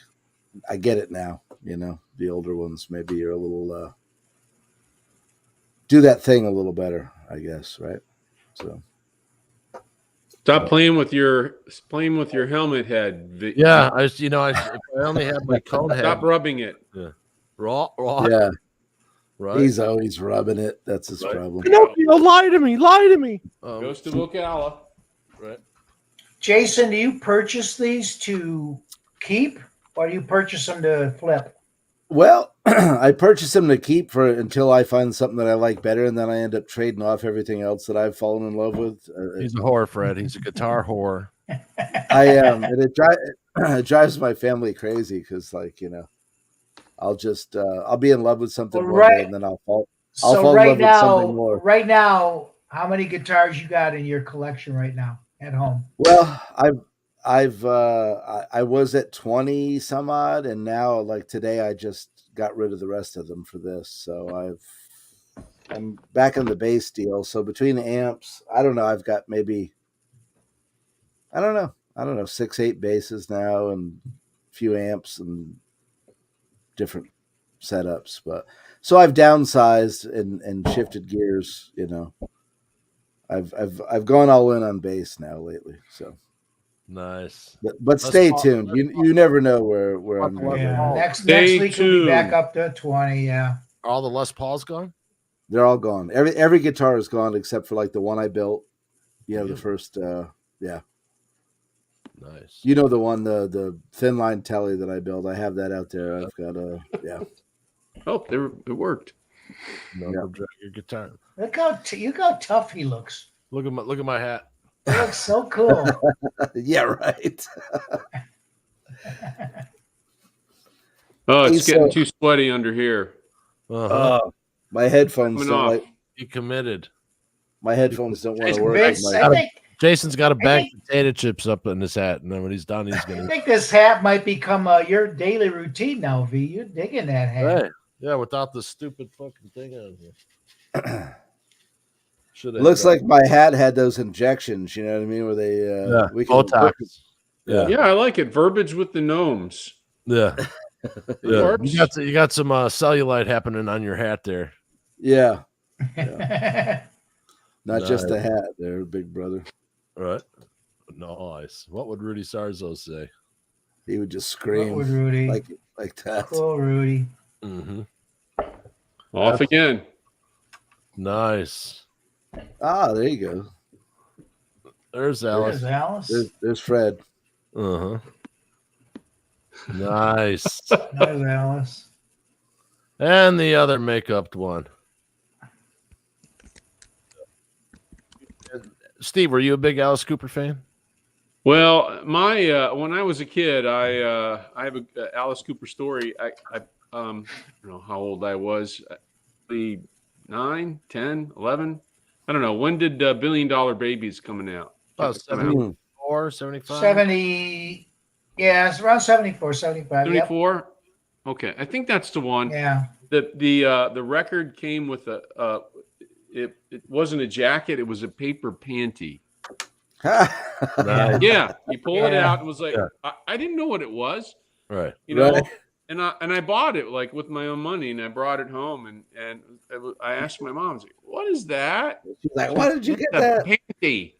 I get it now. The older ones maybe you're a little do that thing a little better, I guess, right? So stop playing with your helmet head. Yeah, I only have my cone head. Stop rubbing it. Yeah, raw. Yeah, right. He's always rubbing it. That's his problem. No, lie to me. Goes to Ocala. Right. Jason, do you purchase these to keep, or do you purchase them to flip? Well, I purchase them to keep until I find something that I like better, and then I end up trading off everything else that I've fallen in love with. He's a whore, Fred. He's a guitar whore. I am, and it drives my family crazy because, I'll be in love with something one day, and then I'll fall in love with something more. Right now, how many guitars you got in your collection right now at home? Well, I was at 20 some odd, and now like today I just got rid of the rest of them for this. So I'm back on the bass deal. So between the amps, I don't know, I've got maybe, I don't know, 6, 8 basses now and a few amps and different setups. But so I've downsized and shifted gears, I've gone all in on bass now lately. So nice. But stay tuned. You never know where I'm going. Yeah. Next week we'll be back up to 20. Yeah. Are all the Les Pauls gone? They're all gone. Every guitar is gone except for like the one I built. The first. Yeah. Nice. The one, the thin line telly that I built. I have that out there. I've got Oh, it worked. Drag your guitar. Look how tough he looks. Look at my hat. He looks so cool. Yeah, right. Oh, it's getting too sweaty under here. My headphones don't like. You committed. My headphones don't want to work. Jason's got a bag of potato chips up in his hat, and then when he's done, he's gonna. I think this hat might become your daily routine now, V. You're digging that hat. Right. Yeah, without the stupid fucking thing on here. Looks like my hat had those injections. You know what I mean? Where they Botox. Yeah, I like it. Verbiage with the gnomes. Yeah. Yeah. You got some cellulite happening on your hat there. Yeah. Not just the hat there, big brother. All right. Nice. What would Rudy Sarzo say? He would just scream. What would Rudy? Like that. Cool, Rudy. Mm-hmm. Off again. Nice. Ah, there you go. There's Alice. There's Alice. There's Fred. Uh-huh. Nice. There's Alice. And the other make-upped one. Steve, were you a big Alice Cooper fan? Well, my when I was a kid, I have a Alice Cooper story. I don't know how old I was. The 9, 10, 11. I don't know. When did $1 Billion Babies coming out? Oh, 74, 75? 70. Yeah, it's around 74, 75. 74? Yep. Okay. I think that's the one. Yeah. The record came with it wasn't a jacket, it was a paper panty. Nice. Yeah. You pull it out and was like, Yeah. I didn't know what it was. Right. You know, Right. and I bought it like with my own money, and I brought it home, and I asked my mom, I was like, "What is that?" She's like, "Why did you get "It's a that?" panty.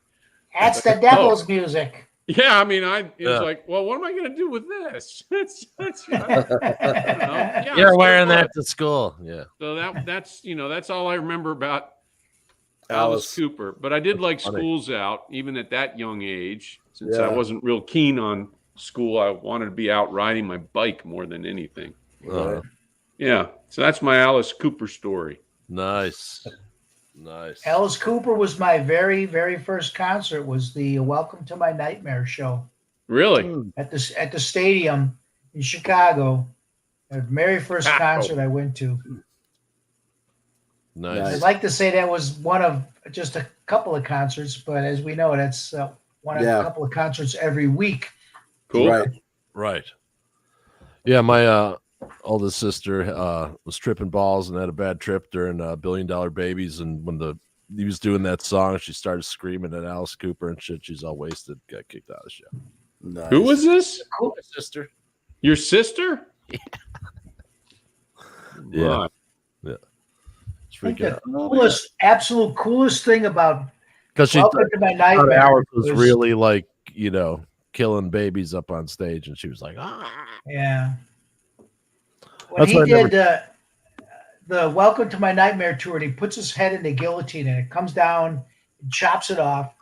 That's the devil's music. Yeah, I mean, it was like, well, what am I going to do with this? That's I don't know. Yeah, You're so wearing that to school. Yeah. So that's all I remember about Alice Cooper. But I did like funny. Schools Out, even at that young age, since I wasn't real keen on school. I wanted to be out riding my bike more than anything. Uh-huh. Yeah, so that's my Alice Cooper story. Nice. Nice. Alice Cooper was my very, very first concert. Was the Welcome to My Nightmare show Really? at the stadium in Chicago. The very first concert I went to. Nice. I'd like to say that was one of just a couple of concerts, but as we know, that's one of a couple of concerts every week. Cool. Right. Yeah, my oldest sister was tripping balls and had a bad trip during $1 Billion Babies, and when he was doing that song, she started screaming at Alice Cooper and shit. She's all wasted, got kicked out of the show. Nice. Who was this? My sister. Your sister? Yeah. Right. Yeah. It's I think freaking the absolute coolest thing about because she Welcome to My thought Nightmare Alice was really like, killing babies up on stage, and she was like, ah. Yeah. When That's he what I did the Welcome to My Nightmare tour, and he puts his head in the guillotine, and it comes down and chops it off.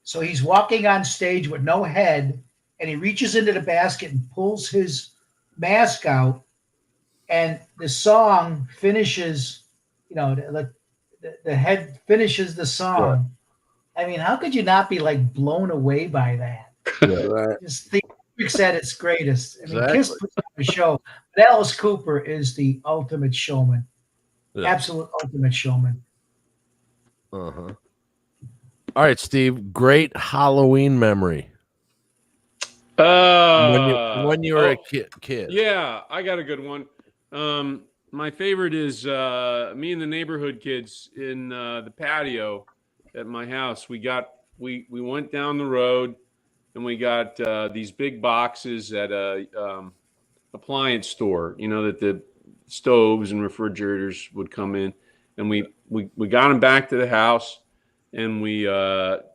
So he's walking on stage with no head, and he reaches into the basket and pulls his mask out, and the song finishes, the head finishes the song. Yeah. I mean, how could you not be like blown away by that? Yeah, right. Just the lyrics at its greatest. I mean, Kiss puts on a show, but Alice Cooper is the ultimate showman. Yeah. Absolute ultimate showman. Uh-huh. All right, Steve. Great Halloween memory. When you were a kid. Yeah, I got a good one. My favorite is me and the neighborhood kids in the patio at my house. We went down the road and we got these big boxes at a appliance store. That the stoves and refrigerators would come in, and we got them back to the house, and we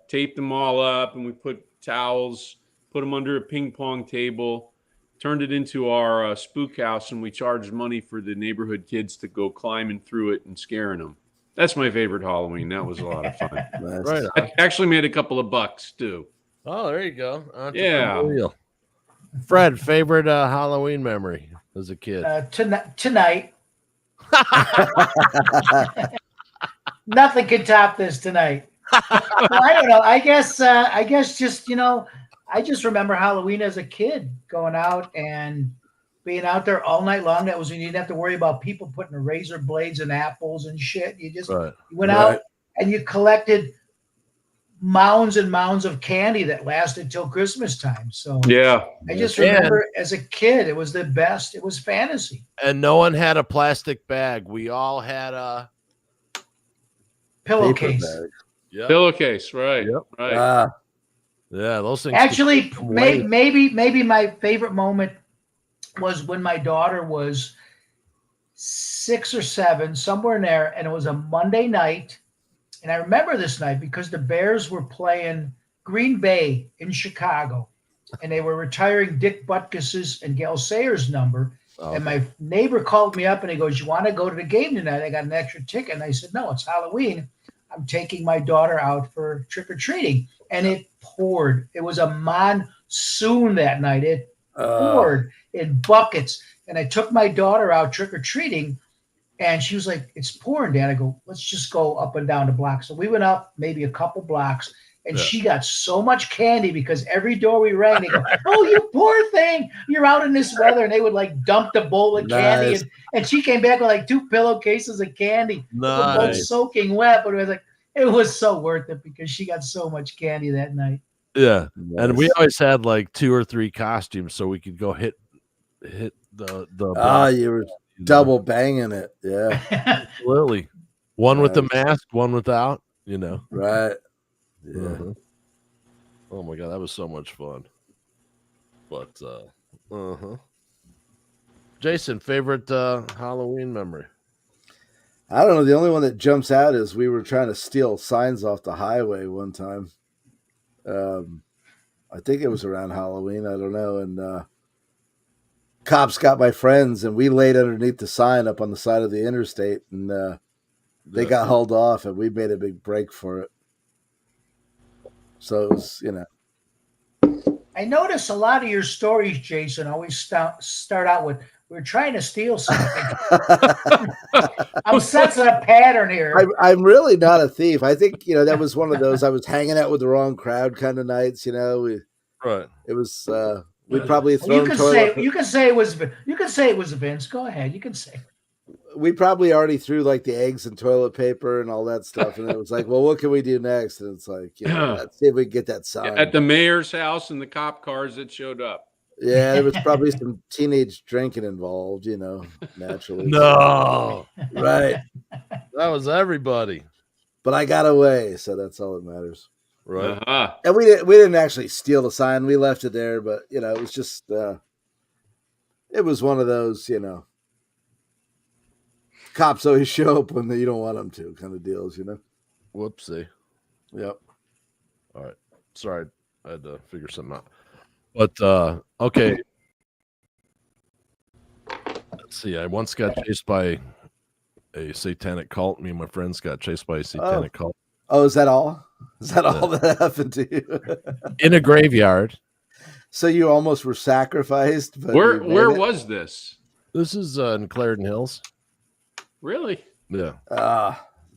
taped them all up, and we put towels, put them under a ping pong table, turned it into our spook house, and we charged money for the neighborhood kids to go climbing through it and scaring them. That's my favorite Halloween. That was a lot of fun. Right. I actually made a couple of bucks too. Oh, there you go. Yeah. Fred, favorite Halloween memory as a kid? Tonight. Nothing can top this tonight. Well, I don't know. I guess just, I just remember Halloween as a kid, going out and being out there all night long. That was when you didn't have to worry about people putting razor blades and apples and shit. You just you went out and you collected mounds and mounds of candy that lasted till Christmas time. So yeah, I just remember as a kid, it was the best. It was fantasy. And no one had a plastic bag. We all had a pillowcase. Yep. Pillowcase, right? Yep. Right. Yeah, those things. Actually, maybe my favorite moment was when my daughter was 6 or 7, somewhere in there, and it was a Monday night. And I remember this night because the Bears were playing Green Bay in Chicago, and they were retiring Dick Butkus's and Gail Sayers' number. Okay. And my neighbor called me up and he goes, "You want to go to the game tonight? I got an extra ticket." And I said, "No, it's Halloween. I'm taking my daughter out for trick-or-treating." And it poured. It was a monsoon that night. It poured in buckets. And I took my daughter out trick-or-treating, and she was like, "It's pouring, Dad." I go, "Let's just go up and down the block." So we went up maybe a couple blocks, and she got so much candy because every door we rang, they go, "Oh, you poor thing, you're out in this weather." And they would like dump the bowl of candy. And she came back with like 2 pillowcases of candy. Nice. Both soaking wet, but it was so worth it because she got so much candy that night. Yeah. Nice. And we always had like 2 or 3 costumes so we could go hit the you were double banging it. Yeah. Absolutely. One with the mask, one without, Right. Yeah. Uh-huh. Oh my God, that was so much fun. But Jason, favorite Halloween memory? I don't know. The only one that jumps out is we were trying to steal signs off the highway one time. I think it was around Halloween. I don't know. And cops got my friends, and we laid underneath the sign up on the side of the interstate, and they got hauled off, and we made a big break for it. So it was, I notice a lot of your stories, Jason, always start out with, "We're trying to steal something." I'm sensing a pattern here. I'm really not a thief. I think, that was one of those, I was hanging out with the wrong crowd kind of nights, Right. It was, we probably thrown you can say it was Vince. Go ahead. You can say. We probably already threw like the eggs and toilet paper and all that stuff. And it was like, well, what can we do next? And it's like, let's see if we can get that sign. At the mayor's house and the cop cars that showed up. Yeah, there was probably some teenage drinking involved, naturally. No. Right. That was everybody. But I got away, so that's all that matters. Right. Uh-huh. And we didn't actually steal the sign. We left it there, but, it was just, it was one of those, cops always show up when you don't want them to kind of deals, Whoopsie. Yep. All right. Sorry. I had to figure something out. But, okay. Let's see. I once got chased by a satanic cult. Me and my friends got chased by a satanic cult. Oh, is that all? Is that all that happened to you? In a graveyard. So you almost were sacrificed? But where was this? This is in Clarendon Hills. Really? Yeah.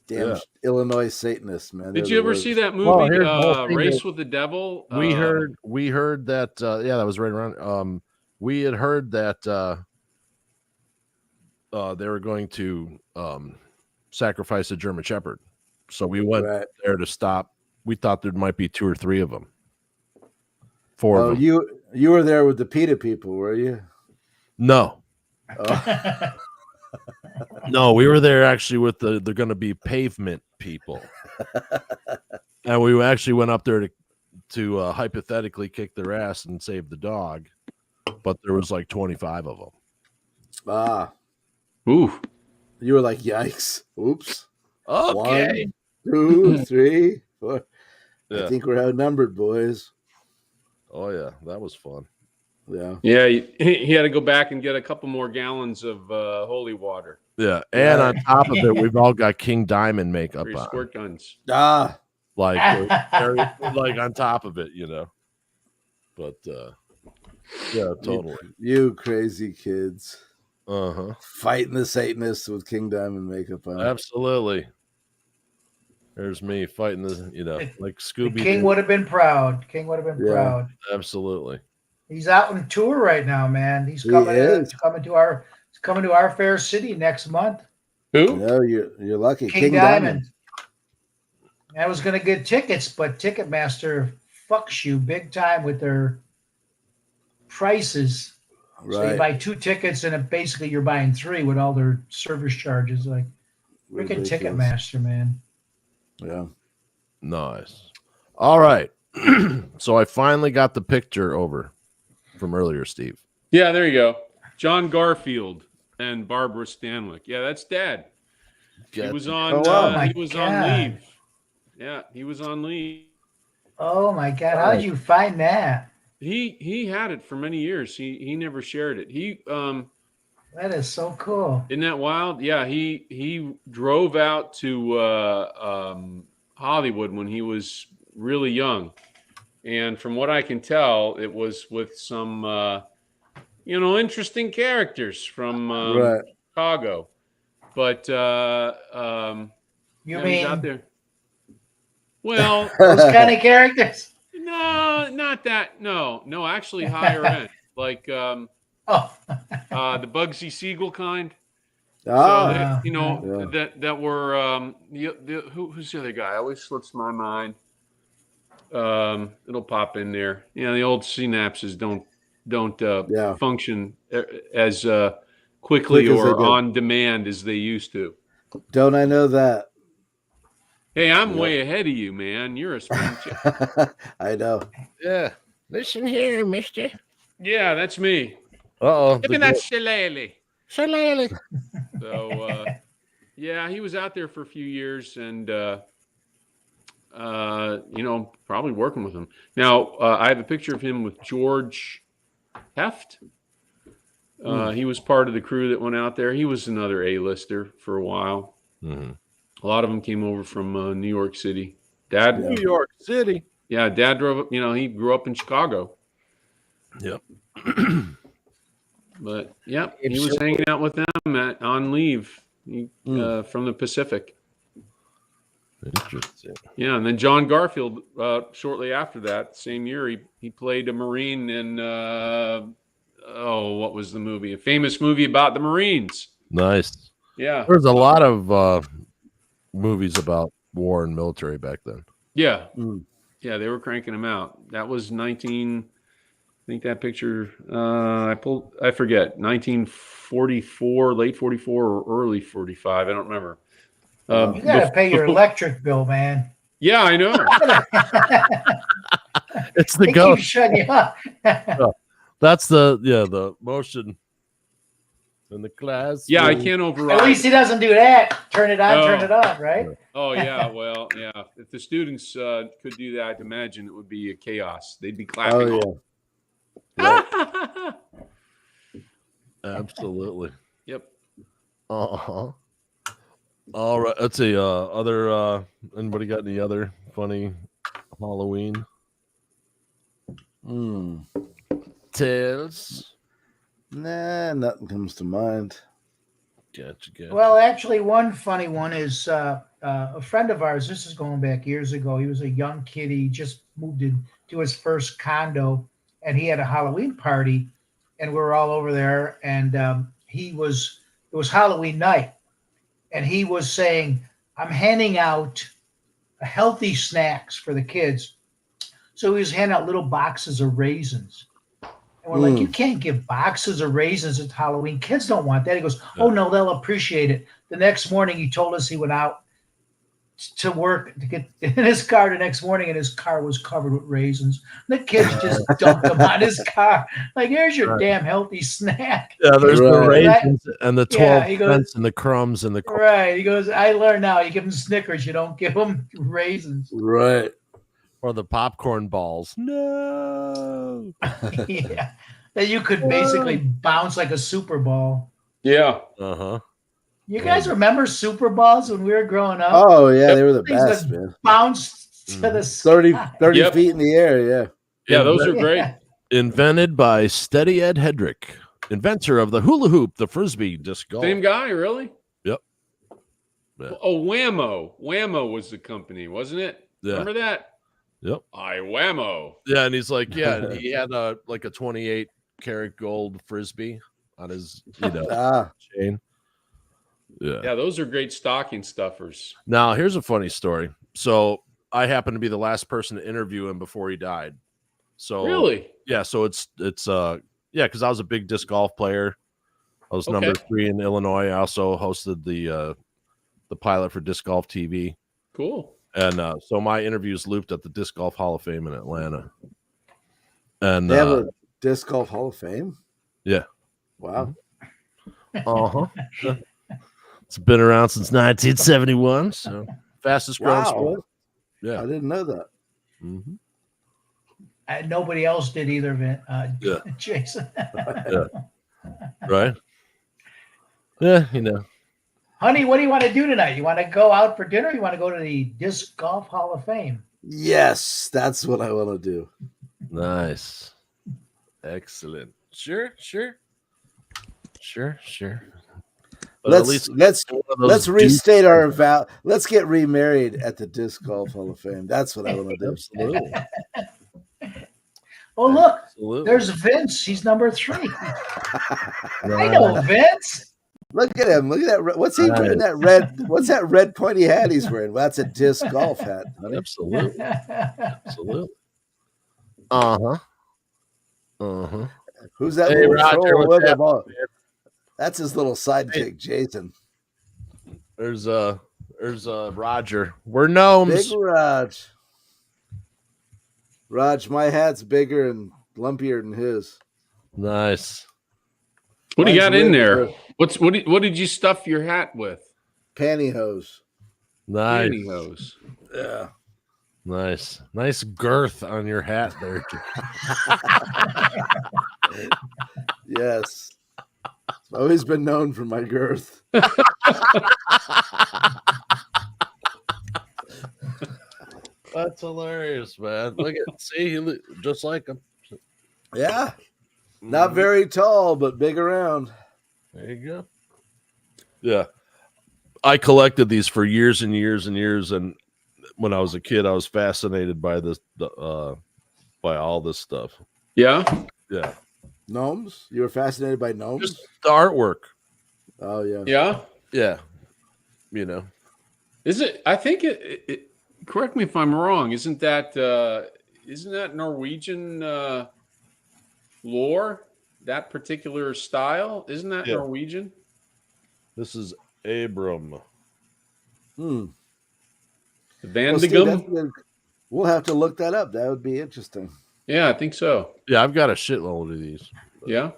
Damn Illinois Satanists, man. Did you ever see that movie, Race with the Devil? We heard that. That was right around. We had heard that they were going to sacrifice a German Shepherd, so we went there to stop. We thought there might be 2 or 3 of them. 4 of them. You were there with the PETA people, were you? No. No, we were there actually with they're going to be pavement people, and we actually went up there to hypothetically kick their ass and save the dog, but there was like 25 of them. Ooh! You were like, yikes! Oops. Okay. 1, 2, 3, 4. Yeah. I think we're outnumbered, boys. Oh yeah, that was fun. Yeah. Yeah, he had to go back and get a couple more gallons of holy water. Yeah, and on top of it, we've all got King Diamond makeup on. Squirt guns. Like like on top of it, But yeah, totally. You crazy kids. Uh-huh. Fighting the Satanists with King Diamond makeup on. Absolutely. There's me fighting like Scooby. The King would have been proud. Proud. Absolutely. He's out on tour right now, man. He's coming to our fair city next month. Who? No, you're lucky. King Diamond. I was going to get tickets, but Ticketmaster fucks you big time with their prices. Right. So you buy 2 tickets, and basically you're buying 3 with all their service charges. Like, freaking Ticketmaster, man. Yeah. Nice. All right. So I finally got the picture over from earlier, Steve. Yeah, there you go. John Garfield and Barbara Stanwyck. Yeah, that's Dad. He was on. On leave. Yeah, he was on leave. Oh my God! How did you find that? He had it for many years. He never shared it. That is so cool. Isn't that wild? Yeah, he drove out to Hollywood when he was really young, and from what I can tell, it was with some interesting characters from Chicago. But you he's mean out there? Well, those kind of characters? no, not that. No, actually higher end, like the Bugsy Siegel kind. Ah, So that were who's the other guy? Always slips my mind. It'll pop in there. The old synapses don't function as quickly or on demand as they used to. Don't I know that? Hey, I'm way ahead of you, man. You're a spring chicken. I know. Yeah. Listen here, mister. Yeah, that's me. Uh-oh. Look at that shillelagh. Shillelagh. So, yeah, he was out there for a few years and, probably working with him. Now, I have a picture of him with George Heft. He was part of the crew that went out there. He was another A-lister for a while. Mm-hmm. A lot of them came over from New York City. Dad, New York City. Yeah, Dad drove up. He grew up in Chicago. Yep. But yeah, he was hanging out with them on leave from the Pacific. Interesting. Yeah, and then John Garfield, shortly after that, same year, he played a Marine in what was the movie? A famous movie about the Marines. Nice. Yeah. There's a lot of movies about war and military back then. Yeah. Yeah, they were cranking them out. That was I think that picture I forget, 1944, late 44 or early 45. I don't remember. You gotta pay your electric bill, man. Yeah, I know. It's the They ghost. keep shutting you up. That's the motion in the class. Yeah, I can't override. At least he doesn't do that. Turn it on, turn it off, right? Oh yeah, well, yeah. If the students could do that, imagine it would be a chaos. They'd be clapping. Oh yeah. Absolutely. Yep. Uh-huh. All right. Let's see. Other anybody got any other funny Halloween tales? Nah, nothing comes to mind. Gotcha. Well, actually, one funny one is a friend of ours. This is going back years ago. He was a young kid. He just moved into his first condo, and he had a Halloween party, and we were all over there. And it was Halloween night, and he was saying, "I'm handing out healthy snacks for the kids." So he was handing out little boxes of raisins. And we're like, you can't give boxes of raisins at Halloween. Kids don't want that. He goes, oh, no, they'll appreciate it. The next morning, he told us he went out to work to get in his car the next morning, and his car was covered with raisins. The kids just dumped them on his car. Like, here's your damn healthy snack. Yeah, there's the raisins and the 12 cents and the crumbs and the Right. He goes, I learned now. You give them Snickers. You don't give them raisins. Right. Or the popcorn balls. No. Yeah. That you could basically bounce like a Super Ball. Yeah. Uh-huh. You guys remember Super Balls when we were growing up? Oh, yeah. They were the best, man. Bounced to the sky. 30 feet in the air, yeah. Yeah, those are great. Invented by Steady Ed Hedrick, inventor of the hula hoop, the Frisbee disc golf. Same guy, really? Yep. Yeah. Oh, Whammo. Whammo was the company, wasn't it? Yeah. Remember that? Yep. I whammo. Yeah, and he's like, yeah, he had a 28 karat gold Frisbee on his, chain. Yeah, those are great stocking stuffers. Now, here's a funny story. So I happened to be the last person to interview him before he died. So really? Yeah, so it's because I was a big disc golf player. I was number 3 in Illinois. I also hosted the pilot for Disc Golf TV. Cool. And so my interviews looped at the Disc Golf Hall of Fame in Atlanta. And they have a Disc Golf Hall of Fame? Yeah. Wow. Uh-huh. It's been around since 1971. So fastest growing sport. Yeah. I didn't know that. Mm-hmm. Nobody else did either, Yeah. Jason. Yeah. Right. Yeah, you know. Honey, what do you want to do tonight? You want to go out for dinner? Or you want to go to the Disc Golf Hall of Fame? Yes, that's what I want to do. Nice. Excellent. Sure. But Let's restate our vow. Let's get remarried at the Disc Golf Hall of Fame. That's what I want to do. Absolutely. Oh, look, Absolutely. there's Vince. He's number 3. I know Vince. Look at him. Look at that. What's he wearing? That red. What's that red pointy hat he's wearing? Well, that's a disc golf hat. Honey. Absolutely. Who's that? Hey, Roger, that's his little sidekick, Jason. There's Roger. We're gnomes. Big Raj. Raj, my hat's bigger and lumpier than his. Nice. What do you got in there? What did you stuff your hat with? Pantyhose. Nice. Pantyhose. Yeah. Nice girth on your hat there. Yes. I've always been known for my girth. That's hilarious, man. Look at he just like him. Yeah. Not very tall, but big around. There you go. Yeah. I collected these for years and years and years, and when I was a kid, I was fascinated by this by all this stuff. Yeah. Yeah. Gnomes? You were fascinated by gnomes? Just the artwork. Oh yeah. Yeah. Yeah. You know. Is it? I think it correct me if I'm wrong. Isn't that Norwegian lore? That particular style? Isn't that Norwegian? This is Abram. Van de Gum. We'll have to look that up. That would be interesting. Yeah, I think so. Yeah, I've got a shitload of these. Yeah.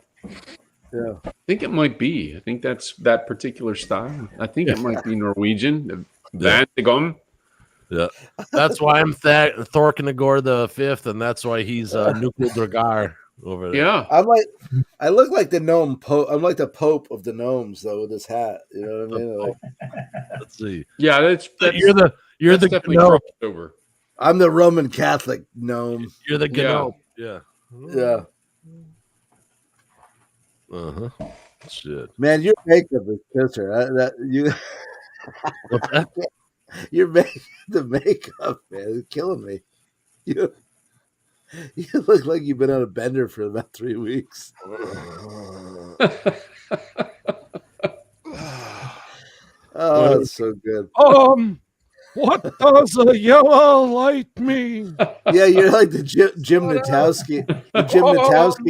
Yeah. I think it might be. I think that's that particular style. I think it might be Norwegian. Van de Gum. Yeah. That's why I'm Thorkenagor the Fifth, and that's why he's Nukul Dragar over there. Yeah. I look like the gnome pope. I'm like the Pope of the gnomes though with this hat. You know what I mean? Like, let's see. Yeah, that's you're the gnome. Over. I'm the Roman Catholic gnome. You're the gnome. Yeah. Yeah. Uh-huh. Shit. Man, your makeup is kisser. What's that? The makeup, man, it's killing me. You look like you've been on a bender for about 3 weeks. Oh, it's so good. What does a yellow light mean? Yeah, you're like the Jim Natowski,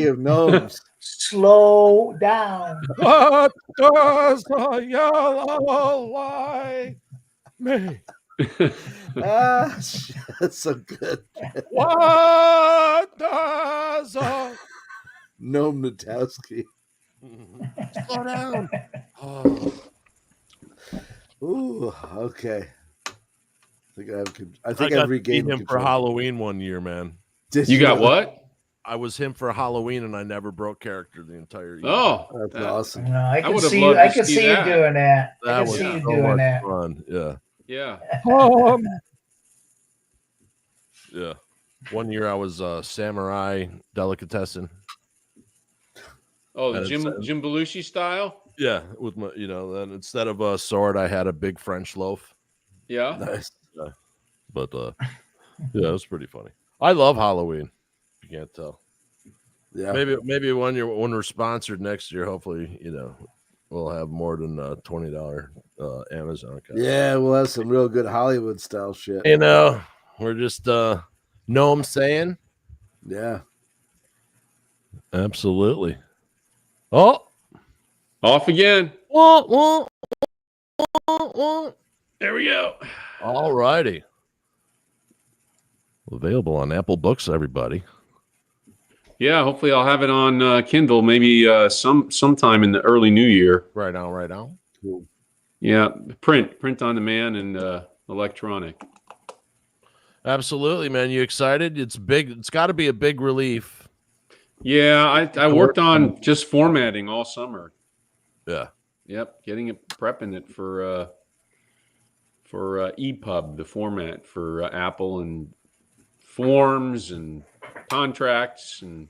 of gnomes. Slow down. What does a yellow light mean? That's so good. What does a gnome Natowski? Slow down. Ooh, okay. I think I've regained him control. for Halloween one year, man. You got what? I was him for Halloween, and I never broke character the entire year. Oh, that's awesome. No, I can see you. I can see you doing that. I can see you doing that. Fun. Yeah. Yeah. Yeah. One year I was samurai delicatessen. Oh, the Jim Belushi style. Yeah, with my, then instead of a sword, I had a big French loaf. Yeah. Nice. But yeah, it was pretty funny. I love Halloween. You can't tell. Yeah. Maybe when we're sponsored next year, hopefully, we'll have more than $20 Amazon account. Yeah, we'll have some real good Hollywood style shit. We're just know what I'm saying? Yeah. Absolutely. Oh, off again. Whoa. There we go. All righty. Available on Apple Books, everybody. Yeah, hopefully I'll have it on Kindle maybe sometime in the early new year. Right on. Cool. Yeah, print on demand and electronic. Absolutely, man. You excited? It's big. It's got to be a big relief. Yeah, I worked on just formatting all summer. Yeah. Yep, prepping it for EPUB, the format for Apple, and forms and contracts and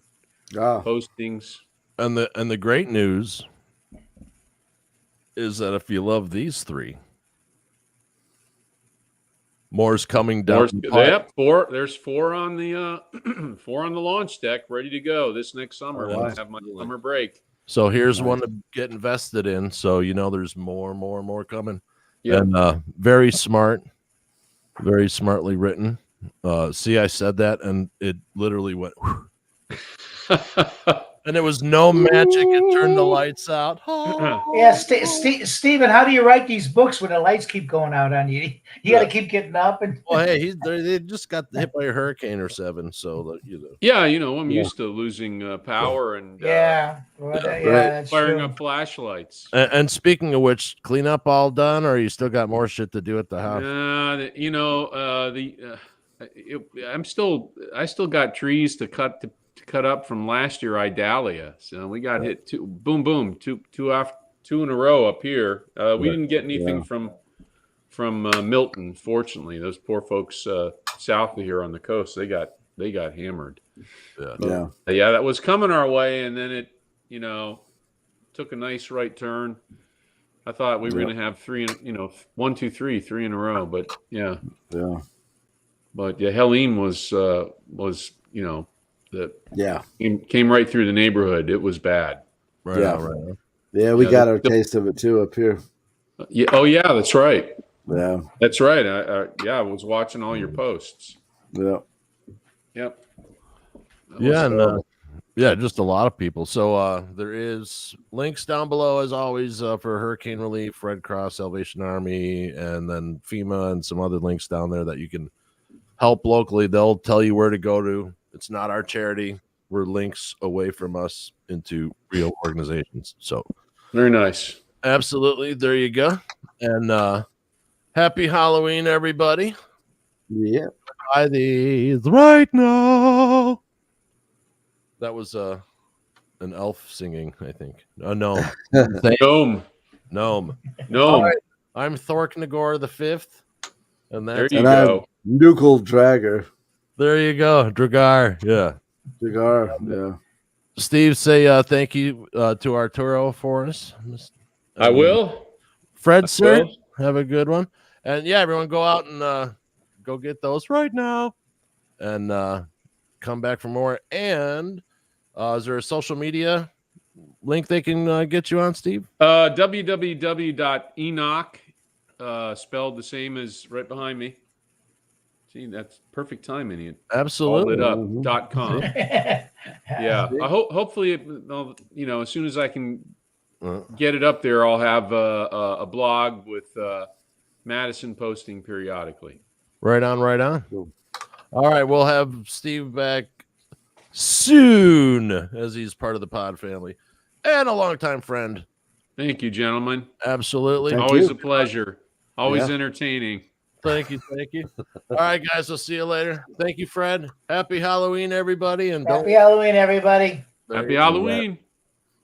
postings. And the great news is that if you love these three, more's coming down. Yep, there's four on the four on the launch deck, ready to go this next summer. I have my summer break. So here's one to get invested in. So there's more coming. Yeah, and very smartly written. See, I said that, and it literally went. And it was no magic. It turned the lights out. Yeah, Steven, how do you write these books when the lights keep going out on you? You got to keep getting up. And well, hey, they just got hit by a hurricane or 7, so Yeah, I'm used to losing power and that's firing true. up flashlights. And speaking of which, cleanup all done, or you still got more shit to do at the house? I still got trees to cut up from last year Idalia. So we got hit two in a row up here. We didn't get anything from Milton, fortunately. Those poor folks south of here on the coast, they got hammered. Yeah. That was coming our way, and then it took a nice right turn. I thought we were going to have 3 1 2 3 in a row, but but Helene was came right through the neighborhood. It was bad. Right. We got our taste of it too up here. Yeah. Oh yeah, that's right. Yeah, that's right. I was watching all your posts. Yep. Just a lot of people. So there is links down below as always for hurricane relief, Red Cross, Salvation Army, and then FEMA, and some other links down there that you can help locally. They'll tell you where to go to. It's not our charity. We're links away from us into real organizations. So very nice. Absolutely. There you go. And happy Halloween, everybody. Yeah. Buy these right now. That was an elf singing, I think. No. Gnome. Right. I'm Thork Nagor the 5th. And that's there you go. Nukel Dragger. There you go. Dragar. Yeah. Dragar. Yeah. Steve, say thank you to Arturo for us. I will. Fred, sir, have a good one. And everyone go out and go get those right now. And come back for more. And is there a social media link they can get you on, Steve? www.enoch, spelled the same as right behind me. See, that's perfect timing. Absolutely. Allitup.com. Yeah. Hopefully, as soon as I can get it up there, I'll have a blog with Madison posting periodically. Right on. Cool. All right. We'll have Steve back soon as he's part of the pod family and a longtime friend. Thank you, gentlemen. Absolutely. Always a pleasure. Always entertaining. Thank you. All right, guys. I'll see you later. Thank you, Fred. Happy Halloween, everybody. And Happy Halloween, everybody. Happy Halloween.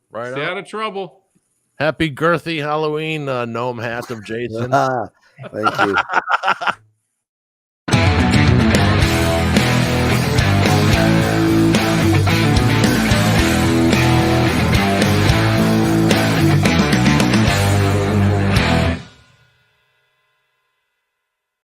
Right. Stay out of trouble. Happy girthy Halloween, gnome hat of Jason. Thank you.